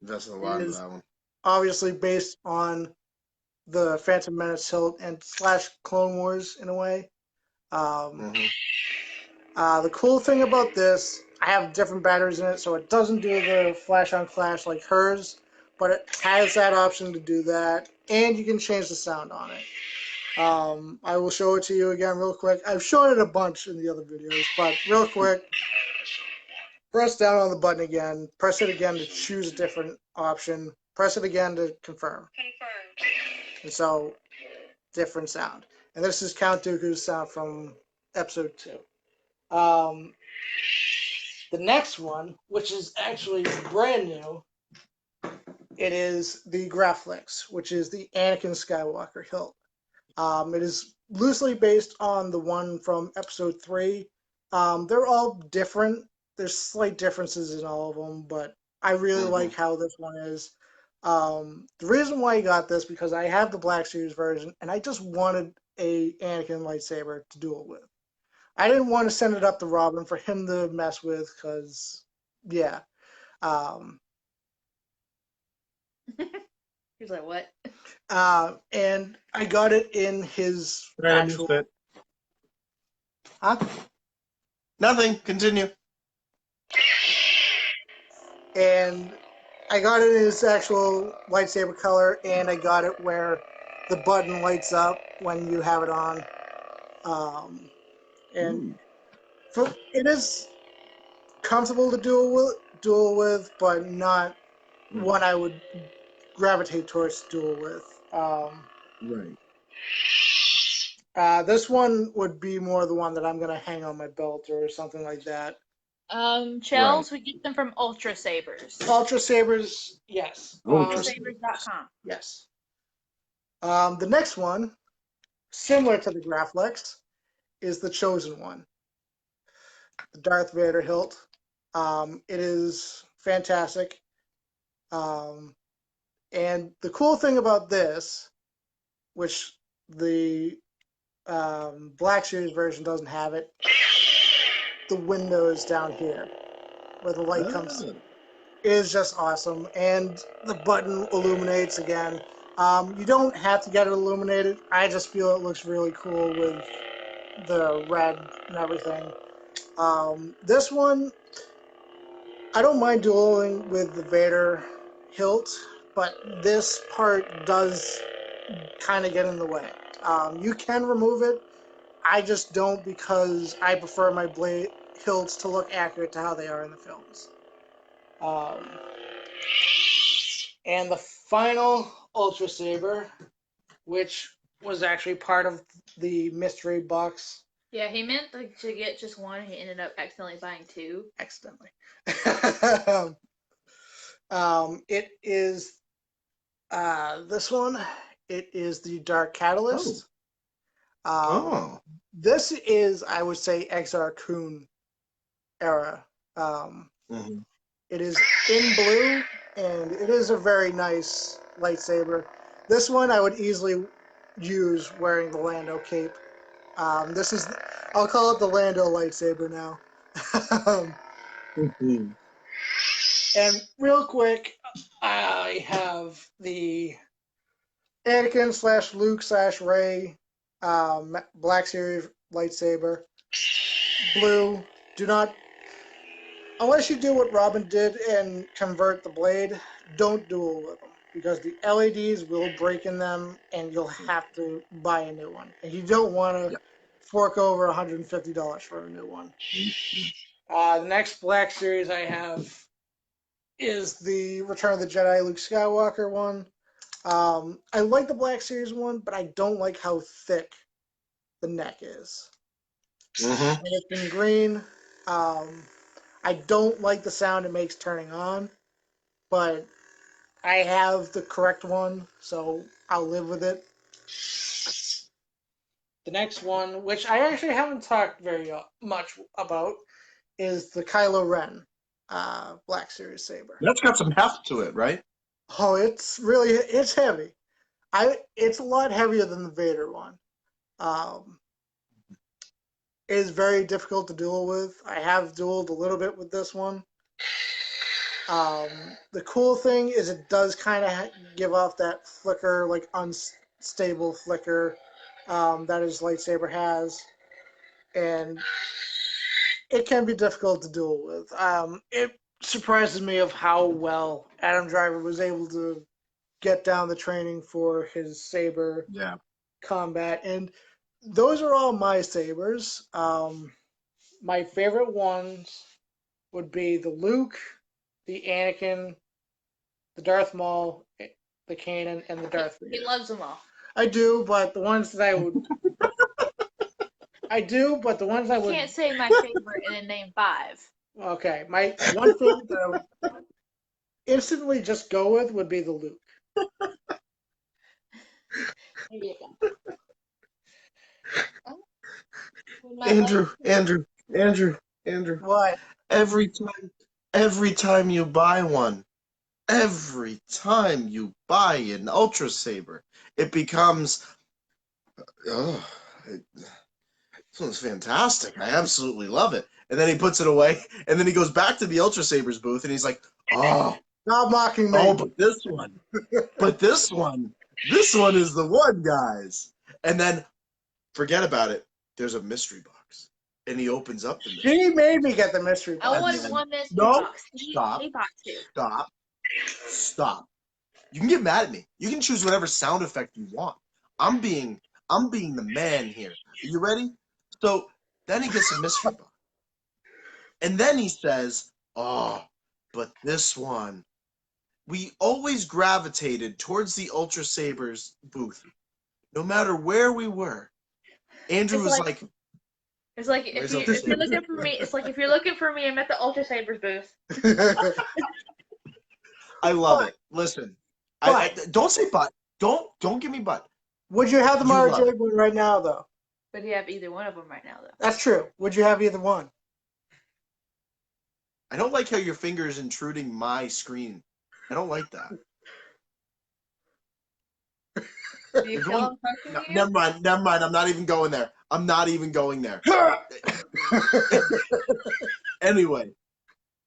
C: Invested a
A: it
C: lot in
A: is
C: that one.
A: obviously based on the Phantom Menace hilt and slash Clone Wars in a way.
C: Mhm.
A: The cool thing about this, I have different batteries in it, so it doesn't do the flash on flash like hers, but it has that option to do that, and you can change the sound on it. I will show it to you again real quick. I've shown it a bunch in the other videos, but real quick, press down on the button again, press it again to choose a different option, press it again to confirm. And so, different sound. And this is Count Dooku's sound from episode 2. The next one, which is actually brand new, it is the Graflex, which is the Anakin Skywalker hilt. It is loosely based on the one from episode 3. They're all different. There's slight differences in all of them, but I really like how this one is. The reason why I got this because I have the Black Series version, and I just wanted a Anakin lightsaber to duel with. I didn't want to send it up to Robin for him to mess with, because, yeah. Um,
B: He's like, what?
A: and I got it in his
C: Right, I missed
A: actual.
C: it.
A: Huh?
C: Nothing. Continue.
A: And I got it in his actual lightsaber color, and I got it where the button lights up when you have it on. And it is comfortable to duel with, but not one I would gravitate towards duel with.
C: Right.
A: This one would be more the one that I'm gonna hang on my belt or something like that.
B: Shells, we get them from Ultra Sabers.
A: Ultra Sabers, yes.
B: UltraSabers.com.
A: Yes. The next one, similar to the Graflex, is the Chosen One, the Darth Vader hilt. It is fantastic. And the cool thing about this, which the Black Series version doesn't have it, the windows down here where the light comes through is just awesome. And the button illuminates again. You don't have to get it illuminated. I just feel it looks really cool with the red and everything. This one, I don't mind dueling with the Vader hilt, but this part does kind of get in the way. You can remove it. I just don't because I prefer my blade hilts to look accurate to how they are in the films. And the final Ultra Saber, which was actually part of the mystery box.
B: Yeah, he meant to get just one. He ended up accidentally buying 2.
A: Accidentally. It is this one. It is the Dark Catalyst. This is, I would say, Exar Kun era. It is in blue, and it is a very nice lightsaber. This one I would easily use wearing the Lando cape. This is, I'll call it the Lando lightsaber now. And real quick, I have the Anakin slash Luke slash Rey Black Series lightsaber. Blue, do not, unless you do what Robin did and convert the blade, don't duel with them because the LEDs will break in them and you'll have to buy a new one. And you don't want to
C: Yep.
A: fork over $150 for a new one. The next Black Series I have is the Return of the Jedi Luke Skywalker one. I like the Black Series one, but I don't like how thick the neck is.
C: Mm-hmm.
A: And it's in green. I don't like the sound it makes turning on, but I have the correct one, so I'll live with it. The next one, which I actually haven't talked very much about, is the Kylo Ren Black Series saber.
C: That's got some heft to it, right?
A: Oh, it's heavy. It's a lot heavier than the Vader one. It is very difficult to duel with. I have dueled a little bit with this one. The cool thing is it does kind of give off that flicker, like unstable flicker that his lightsaber has, and it can be difficult to duel with. It surprises me of how well Adam Driver was able to get down the training for his saber combat, and those are all my sabers. My favorite ones would be the Luke, the Anakin, the Darth Maul, the Kanan, and the Darth Vader.
B: He loves them all.
A: I do, but the ones that I would. I do, but the ones I
B: I
A: would.
B: can't say my favorite and then name 5.
A: Okay, my one favorite that I would instantly just go with would be the Luke.
B: There you go.
C: Andrew.
A: What?
C: Every time you buy one, every time you buy an Ultra Saber, it becomes, oh, this one's fantastic. I absolutely love it. And then he puts it away, and then he goes back to the Ultra Sabers booth, and he's like, oh,
A: Not mocking me.
C: but this one, this one is the one, guys. And then forget about it. There's a mystery box, and he opens up the mystery.
A: She made me get the mystery box.
B: I wanted one mystery
C: No,
B: box.
C: stop.
B: He bought 2.
C: Stop. You can get mad at me. You can choose whatever sound effect you want. I'm being the man here. Are you ready? So then he gets a mystery box. And then he says, oh, but this one. We always gravitated towards the Ultra Sabers booth. No matter where we were. Andrew was like
B: it's like if you're looking for me, it's like if you're looking for me, I'm at the Ultra Sabers booth.
C: I love it. Listen, I don't say but. Don't give me but.
A: Would you have the Mara Jade one right now, though?
B: But you have either one of them right now, though.
A: That's true. Would you have either one?
C: I don't like how your finger is intruding my screen. I don't like that.
B: Do you feel I'm talking to you?
C: Never mind. I'm not even going there. Anyway,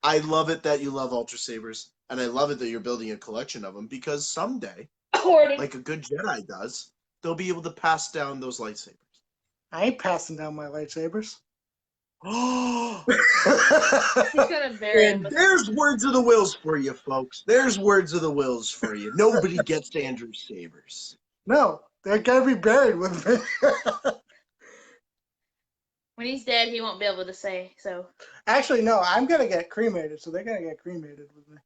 C: I love it that you love Ultra Sabers, and I love it that you're building a collection of them because someday, like a good Jedi does, they'll be able to pass down those lightsabers.
A: I ain't passing down my lightsabers.
C: Oh,
B: He's gonna bury him.
C: and there's words of the Whills for you, folks. There's words of the Whills for you. Nobody gets Andrew's sabers.
A: No, they're gonna be buried with me.
B: When he's dead, he won't be able to say so.
A: Actually, no, I'm gonna get cremated, so they're gonna get cremated with me.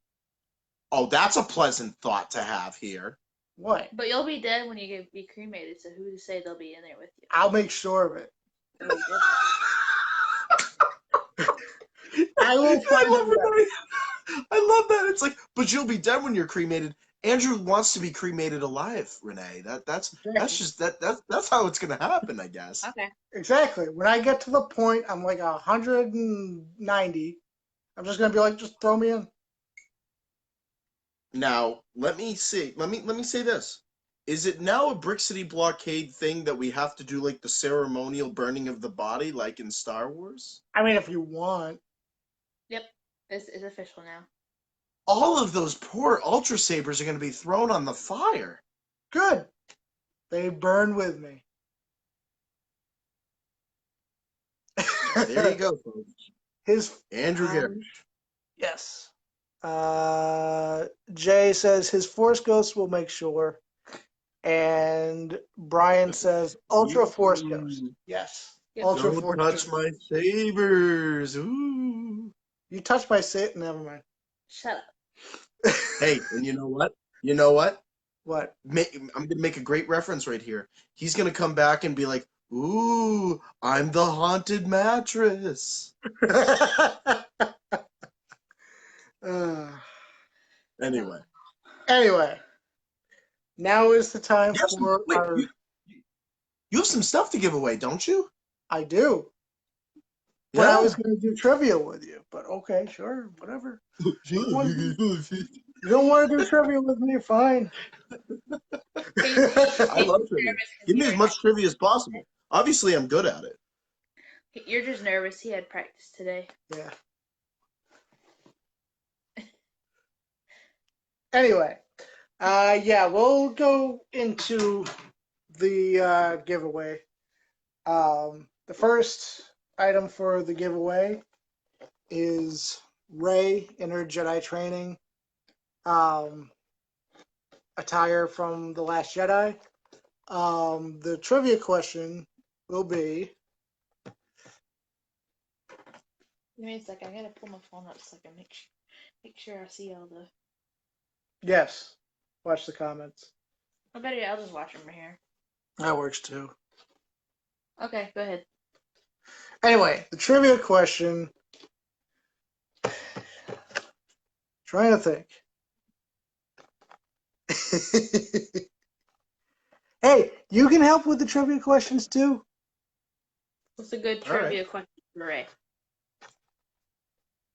C: Oh, that's a pleasant thought to have here.
A: What?
B: But you'll be dead when you be cremated, so who to say they'll be in there with you?
A: I'll make sure of it. I will find it.
C: I love that. It's like, but you'll be dead when you're cremated. Andrew wants to be cremated alive, Renae. That's how it's gonna happen, I guess.
B: Okay.
A: Exactly. When I get to the point I'm like 190, I'm just gonna be like, just throw me in.
C: Now, let me see. Let me say this. Is it now a Brick City blockade thing that we have to do like the ceremonial burning of the body like in Star Wars?
A: I mean, if you want.
B: Yep. It's official now.
C: All of those poor Ultra Sabers are going to be thrown on the fire.
A: Good. They burn with me.
C: There you go, folks.
A: His
C: Andrew Garish.
A: yes. Jay says his Force Ghost will make sure. And Brian says Ultra Force Ghost. Yes.
B: Yep.
A: Ultra
C: Don't
A: Force
C: touch
A: Ghost.
C: my sabers. Ooh.
A: You touched my sit. Never mind.
B: Shut up.
C: Hey, and you know what? You know what?
A: What?
C: I'm going to make a great reference right here. He's going to come back and be like, ooh, I'm the haunted mattress.
A: Uh,
C: Anyway.
A: anyway, now is the time
C: You have some,
A: for
C: wait,
A: our.
C: you have some stuff to give away, don't you?
A: I do. But I was going to do trivia with you. But okay, sure, whatever. You don't want to do trivia with me? Fine.
C: I love trivia. Give me as much trivia as possible. Obviously, I'm good at it.
B: You're just nervous. He had practice today.
A: Yeah. Anyway, yeah, we'll go into the giveaway. The first item for the giveaway is Rey in her Jedi training attire from The Last Jedi. The trivia question will be.
B: Give me a second. I gotta pull my phone up so I can make sure I see all the.
A: Yes. Watch the comments.
B: I better. I'll just watch them right here.
A: That works too.
B: Okay, go ahead.
A: Anyway, the trivia question. Trying to think. Hey, you can help with the trivia questions too.
B: What's a good trivia question for Ray?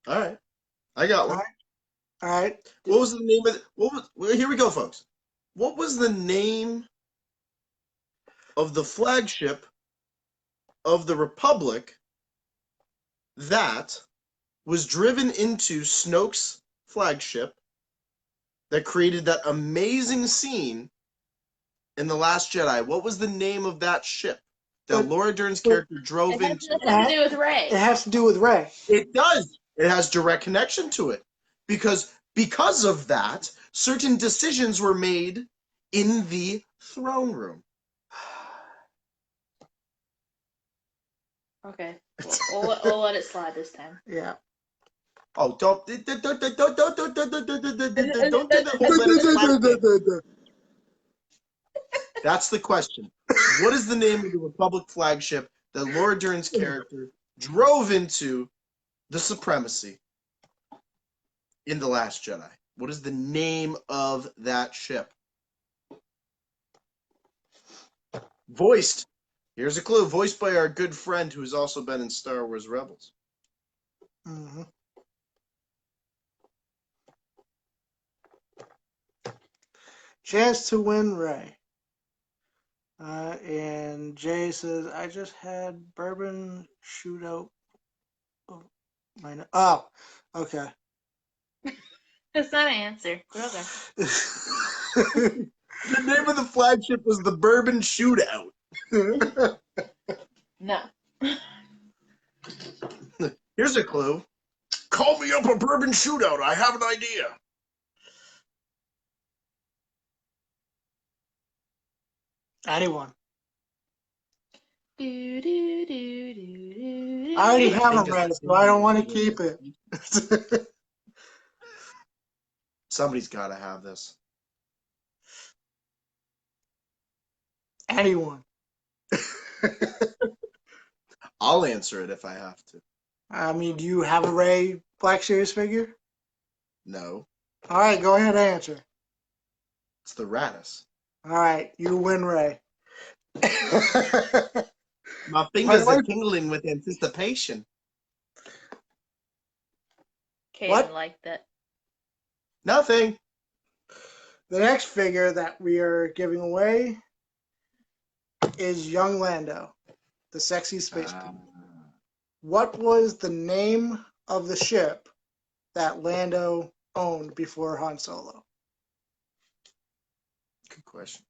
C: All right. I got one.
A: All right.
C: What was the name of well, here we go, folks. What was the name of the flagship of the Republic that was driven into Snoke's flagship that created that amazing scene in The Last Jedi? What was the name of that ship that Laura Dern's character drove
B: It has
C: into?
B: nothing to do with Ray.
A: It has to do with Rey.
C: It does. It has direct connection to it because of that, certain decisions were made in the throne room.
B: Okay, we'll let it slide this time.
A: Yeah.
C: Oh, don't do the whole let it slide thing. That's the question. What is the name of the Republic flagship that Laura Dern's character drove into the supremacy in The Last Jedi? What is the name of that ship? Voiced. Here's a clue. Voiced by our good friend who's also been in Star Wars Rebels.
A: Mm-hmm. Chance to win Rey. And Jay says, I just had bourbon shootout. Oh, okay.
B: That's not an answer. But okay.
C: The name of the flagship was the Bourbon Shootout.
B: No.
C: Here's a clue. Call me up a Bourbon Shootout. I have an idea.
A: Anyone.
B: Do, do, do, do, do,
A: I already have
C: Think
A: them ready, so I don't want to keep it.
C: Somebody's got to have this.
A: Anyone.
C: I'll answer it if I have to.
A: I mean, do you have a Rey Black Series figure?
C: No.
A: All right, go ahead and answer.
C: It's the Raddus.
A: All right, you win, Rey.
C: My fingers are tingling with anticipation.
B: Kaden
A: What?
B: liked that.
C: Nothing.
A: The next figure that we are giving away is young Lando, the sexy space pilot. What was the name of the ship that Lando owned before Han Solo?
C: Good question.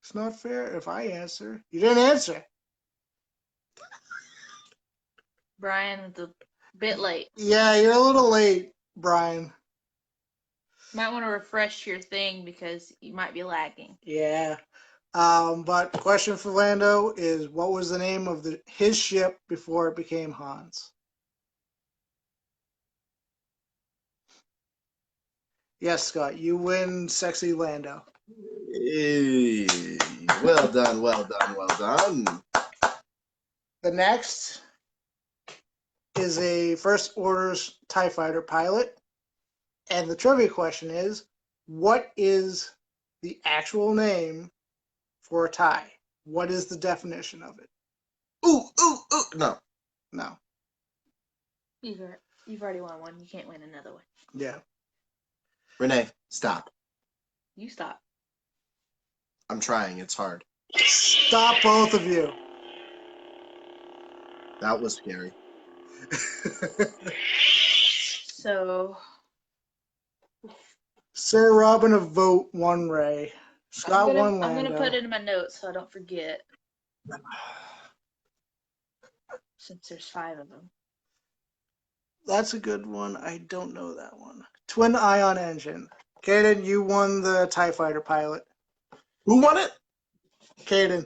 A: It's not fair if I answer. You didn't answer.
B: Brian, it's a bit late.
A: Yeah, you're a little late, Brian.
B: Might want to refresh your thing because you might be lagging.
A: Yeah. But the question for Lando is, what was the name of his ship before it became Han's? Yes, Scott, you win, sexy Lando.
C: Hey, well done, well done, well done.
A: The next is a First Order's TIE Fighter pilot. And the trivia question is, what is the actual name for a tie? What is the definition of it?
C: Ooh, ooh, ooh. No.
A: No.
B: You've already won one. You can't win another one.
A: Yeah.
C: Renae, stop.
B: You stop.
C: I'm trying. It's hard.
A: Stop, both of you.
C: That was scary.
B: So,
A: Sir Robin of Vogt won Ray. Scott won
B: I'm
A: Lando.
B: gonna put it in my notes so I don't forget. Since there's 5 of them.
A: That's a good one. I don't know that one. Twin ion engine. Caden, you won the TIE Fighter pilot.
C: Who won it?
A: Caden.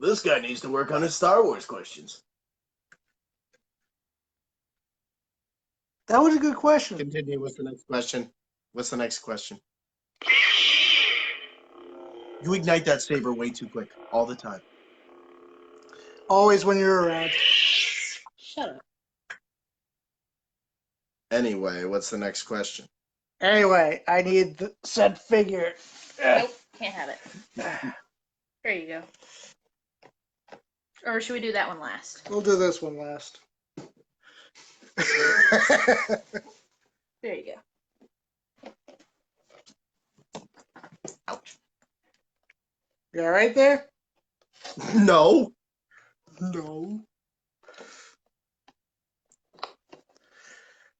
C: This guy needs to work on his Star Wars questions.
A: That was a good question.
C: Continue with the next question. What's the next question? You ignite that saber way too quick all the time.
A: Always when you're around.
B: Shut up.
C: Anyway, what's the next question?
A: Anyway, I need the said figure.
B: Nope, can't have it. There you go. Or should we do that one last?
A: We'll do this one last.
B: There you go.
C: Ouch.
A: You all right there?
C: No.
A: No.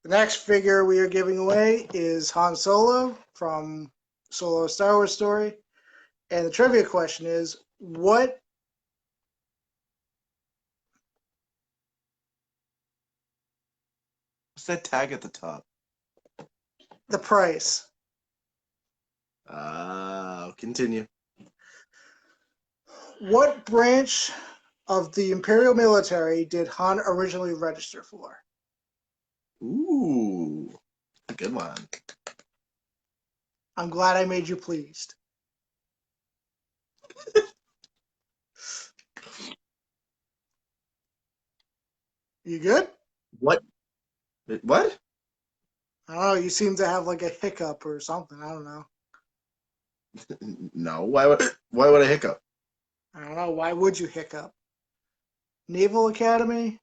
A: The next figure we are giving away is Han Solo from Solo A Star Wars Story. And the trivia question is, what
C: What's that tag at the top?
A: the price?
C: Continue.
A: What branch of the Imperial military did Han originally register for?
C: Ooh, good one.
A: I'm glad I made you pleased. You good?
C: What? What?
A: I don't know. You seem to have like a hiccup or something. I don't know.
C: No. Why would I hiccup?
A: I don't know. Why would you hiccup? Naval Academy?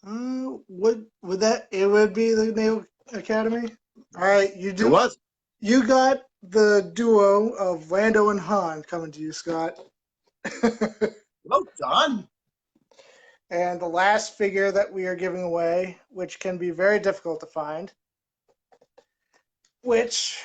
A: Would that it would be the Naval Academy? All right, you
C: It
A: do.
C: was.
A: You got the duo of Lando and Han coming to you, Scott.
C: Well done.
A: And the last figure that we are giving away, which can be very difficult to find, which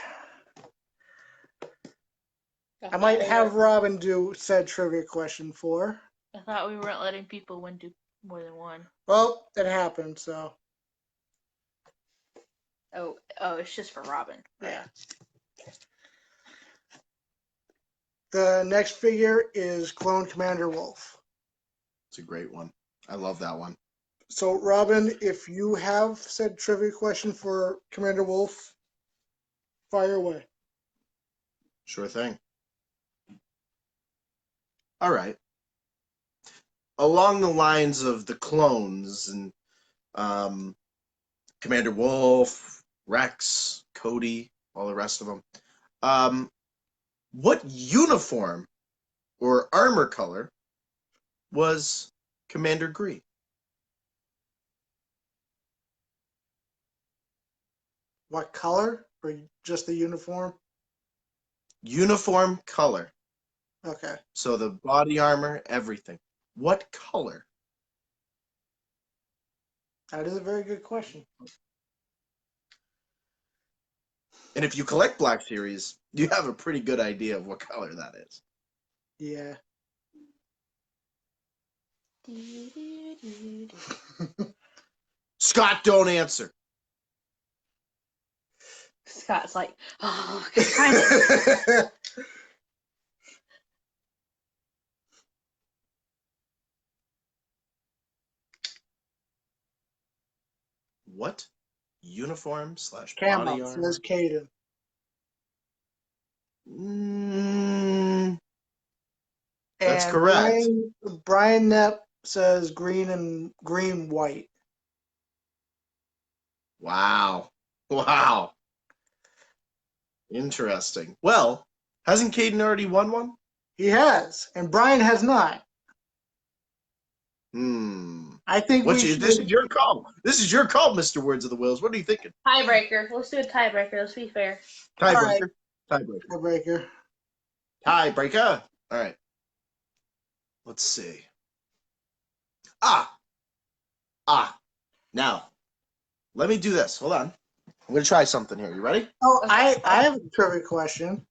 A: I might have Robin do said trivia question for.
B: I thought we weren't letting people win more than one.
A: Well, it happened, so.
B: Oh, it's just for Robin.
A: Yeah. The next figure is Clone Commander Wolf.
C: It's a great one. I love that one.
A: So, Robin, if you have said trivia question for Commander Wolf, fire away.
C: Sure thing. All right. Along the lines of the clones and Commander Wolf, Rex, Cody, all the rest of them, what uniform or armor color was Commander Gree?
A: What color? Or just the uniform?
C: Uniform color.
A: Okay.
C: So the body armor, everything. What color?
A: That is a very good question.
C: And if you collect Black Series, you have a pretty good idea of what color that is.
A: Yeah.
C: Scott, don't answer.
B: Scott's like, oh, find it.
C: What uniform /
A: Camo
C: body armor?
A: says Caden.
C: That's
A: And
C: correct.
A: Brian Knapp says green and green white.
C: Wow. Wow. Interesting. Well, hasn't Caden already won one?
A: He has, and Brian has not. I think
C: This is your call. This is your call, Mr. Words of the Wills. What are you thinking?
B: Tiebreaker. Let's do a tiebreaker. Let's be fair.
C: Tiebreaker.
A: Right.
C: Tiebreaker.
A: Tiebreaker.
C: All right. Let's see. Now, let me do this. Hold on. I'm going to try something here. You ready?
A: Oh, I have a trivia question.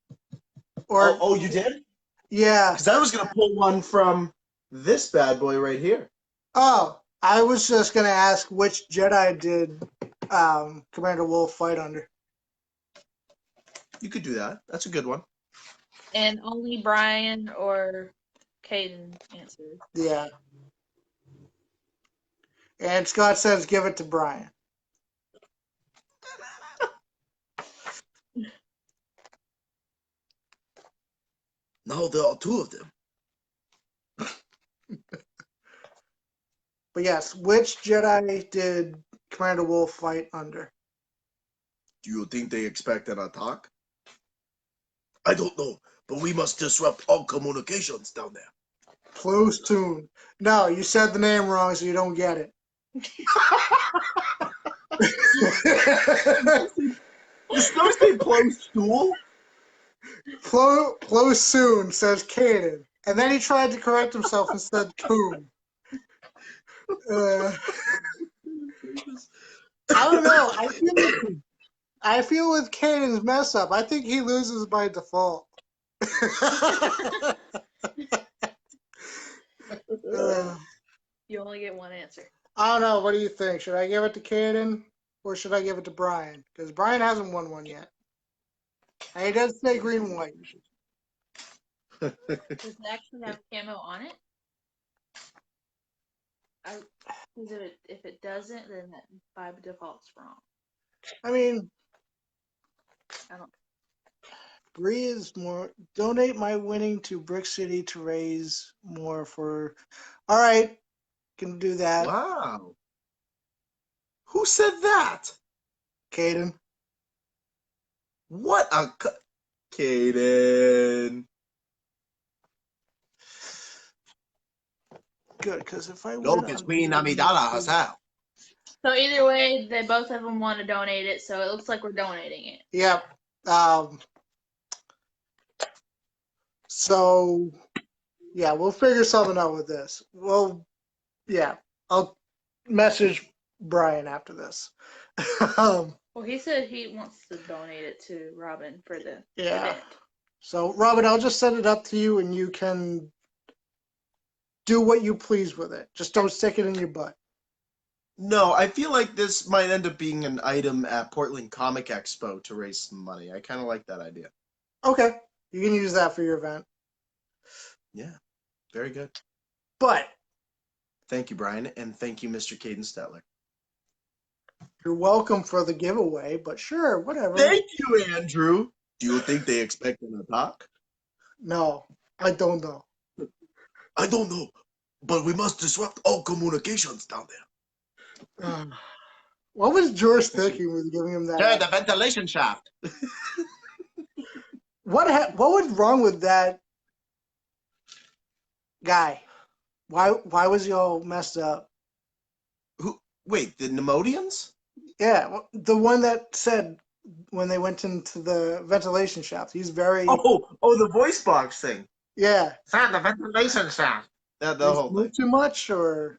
C: Oh, you did?
A: Yeah.
C: Because I was going to pull one from this bad boy right here.
A: Oh, I was just going to ask which Jedi did Commander Wolf fight under?
C: You could do that. That's a good one.
B: And only Brian or Caden answered.
A: Yeah. And Scott says give it to Brian.
C: No, there are two of them.
A: But yes, which Jedi did Commander Wolf fight under?
C: Do you think they expect an attack? I don't know, but we must disrupt all communications down there.
A: Close tune. No, you said the name wrong, so you don't get it.
C: Does those say close tool?
A: Close soon, says Caden. And then he tried to correct himself and said coon. I don't know. I feel with Caden's mess up, I think he loses by default.
B: You only get one answer.
A: I don't know. What do you think? Should I give it to Caden or should I give it to Brian? Because Brian hasn't won one yet. And he does say green and white.
B: Does it actually have camo on it? If it doesn't, then that by default's wrong.
A: I mean,
B: I don't.
A: Bree is more. Donate my winning to Brick City to raise more for. All right, can do that.
C: Wow. Who said that?
A: Caden.
C: What a Caden.
A: Good, because if I
C: Lo
A: win,
C: que es mi Navidad, Hazel.
B: So either way, they both of them want to donate it, so it looks like we're donating it.
A: Yep. So, yeah, we'll figure something out with this. Well, yeah, I'll message Brian after this.
B: Well, he said he wants to donate it to Robin for the event.
A: So, Robin, I'll just send it up to you, and you can do what you please with it. Just don't stick it in your butt.
C: No, I feel like this might end up being an item at Portland Comic Expo to raise some money. I kind of like that idea.
A: Okay, you can use that for your event.
C: Yeah, very good.
A: But
C: thank you, Brian, and thank you, Mr. Caden Stetler.
A: You're welcome for the giveaway, but sure, whatever.
C: Thank you, Andrew. Do you think they expect an attack?
A: No, I don't know.
C: I don't know, but we must disrupt all communications down there.
A: What was George thinking with giving him that?
C: Yeah, the ventilation shaft.
A: What was wrong with that guy? Why was he all messed up?
C: Who? Wait, the Nemodians?
A: Yeah, the one that said when they went into the ventilation shaft. He's very.
C: Oh, the voice box thing.
A: Yeah.
C: The ventilation shaft. The whole thing.
A: Too much, or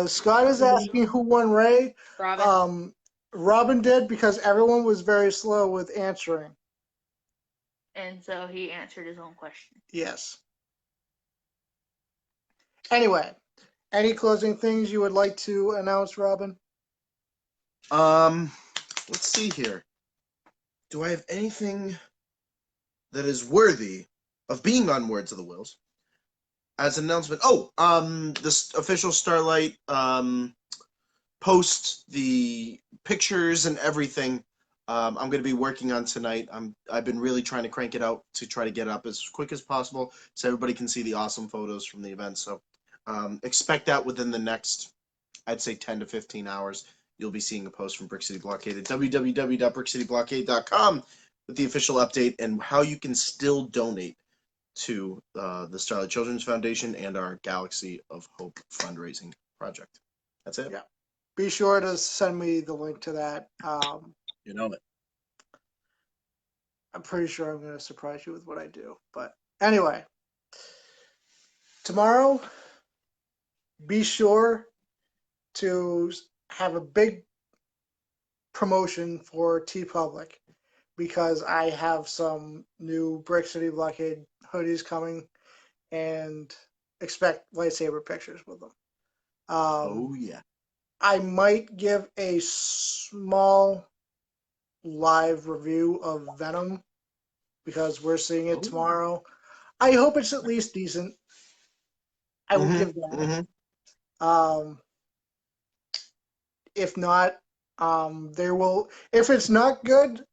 A: Scott is asking who won Ray.
B: Robin.
A: Robin did because everyone was very slow with answering.
B: And so he answered his own question.
A: Yes. Anyway, any closing things you would like to announce, Robin?
C: Let's see here. Do I have anything that is worthy of being on Words of the Wills? As an announcement, this official Starlight post, the pictures and everything. I'm going to be working on tonight. I've been really trying to crank it out to try to get up as quick as possible so everybody can see the awesome photos from the event. So expect that within the next, I'd say 10 to 15 hours. You'll be seeing a post from Brick City Blockade at www.brickcityblockade.com with the official update and how you can still donate to the Starlight Children's Foundation and our Galaxy of Hope fundraising project. That's it.
A: Yeah. Be sure to send me the link to that.
C: You know it.
A: I'm pretty sure I'm going to surprise you with what I do. But anyway, tomorrow, be sure to have a big promotion for TeePublic because I have some new Brick City Blockade hoodies coming and expect lightsaber pictures with them.
C: Oh, yeah.
A: I might give a small live review of Venom because we're seeing it tomorrow. I hope it's at least decent. I will give that. If not, there will. If it's not good,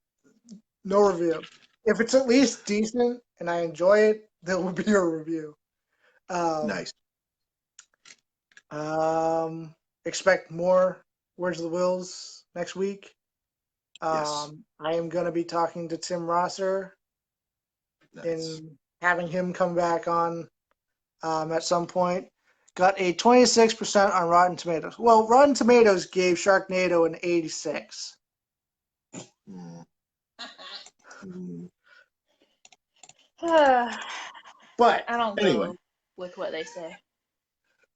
A: no review. If it's at least decent and I enjoy it, there will be a review.
C: Nice.
A: Expect more Words of the Wills next week.
C: Yes.
A: I am going to be talking to Tim Rosser
C: Nice.
A: and having him come back on at some point. Got a 26% on Rotten Tomatoes. Well, Rotten Tomatoes gave Sharknado an 86. But
B: I don't
C: anyway,
B: go with what they say.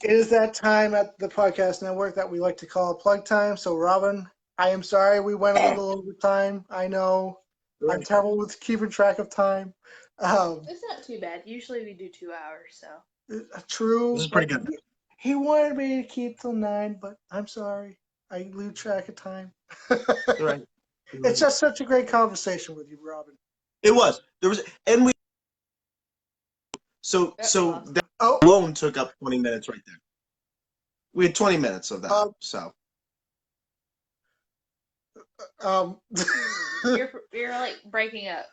A: it is that time at the podcast network that we like to call plug time. So, Robin, I am sorry we went a little over time. I know I'm terrible with keeping track of time.
B: It's not too bad. Usually we do 2 hours, so.
A: True.
C: this is pretty good.
A: He wanted me to keep till 9, but I'm sorry. I lose track of time.
C: Right.
A: It's just such a great conversation with you, Robin.
C: It was. There was, and we. So that alone took up 20 minutes right there. We had 20 minutes of that. So.
B: You're like breaking up.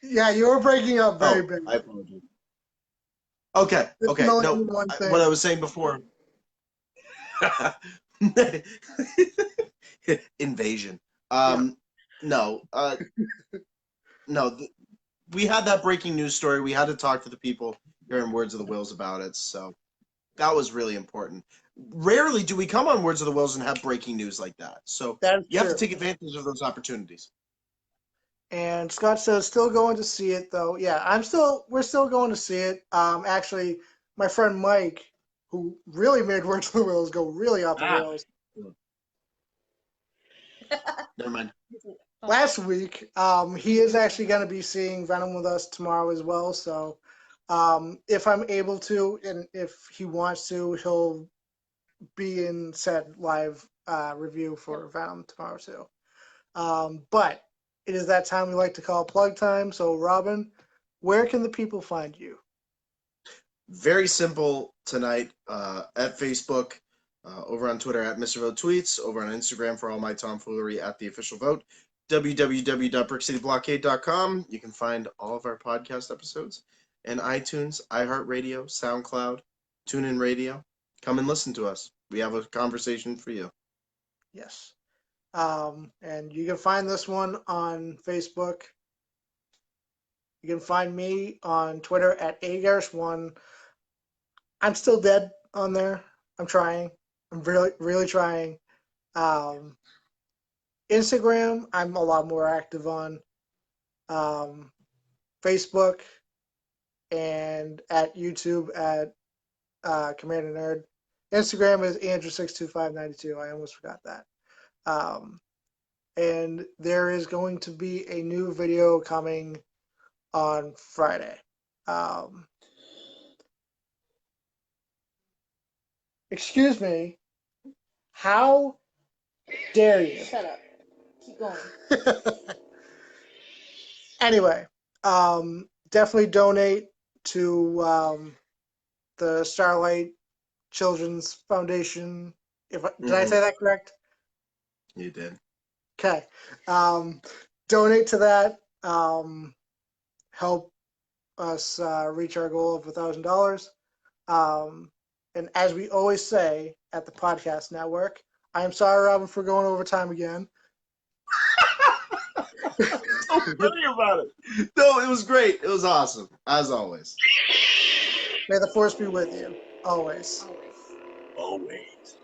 A: Yeah, you were breaking up very big.
C: I apologize. Okay. No, what I was saying before. Invasion. No. No. We had that breaking news story. We had to talk to the people here in Words of the Wills about it. So that was really important. Rarely do we come on Words of the Wills and have breaking news like that. So you have to take advantage of those opportunities.
A: And Scott says still going to see it though. Yeah, we're still going to see it. Actually, my friend Mike, who really made Words of the Wills go really off the rails.
C: Never mind.
A: Last week, he is actually going to be seeing Venom with us tomorrow as well. So if I'm able to, and if he wants to, he'll be in said live review for Venom tomorrow too. But it is that time we like to call plug time. So Robin, where can the people find you?
C: Very simple tonight at Facebook, over on Twitter at Mr. Vogt Tweets, over on Instagram for all my tomfoolery at the official vote, www.brickcityblockade.com. You can find all of our podcast episodes and iTunes, iHeartRadio, SoundCloud, TuneIn Radio. Come and listen to us. We have a conversation for you.
A: Yes. And you can find this one on Facebook. You can find me on Twitter at Agars1. I'm still dead on there. I'm trying. I'm really, really trying. Instagram, I'm a lot more active on. Facebook and at YouTube at Commander Nerd. Instagram is Andrew62592. I almost forgot that. And there is going to be a new video coming on Friday. Excuse me. How dare you?
B: Shut up. Keep going.
A: Anyway, definitely donate to the Starlight Children's Foundation. Did I say that correct?
C: You did.
A: Okay. Donate to that. Help us reach our goal of $1,000. And as we always say at the podcast network, I am sorry, Robin, for going over time again.
C: Don't worry about it. No, it was great. It was awesome, as always.
A: May the force be with you, always.
B: Always.
C: Always.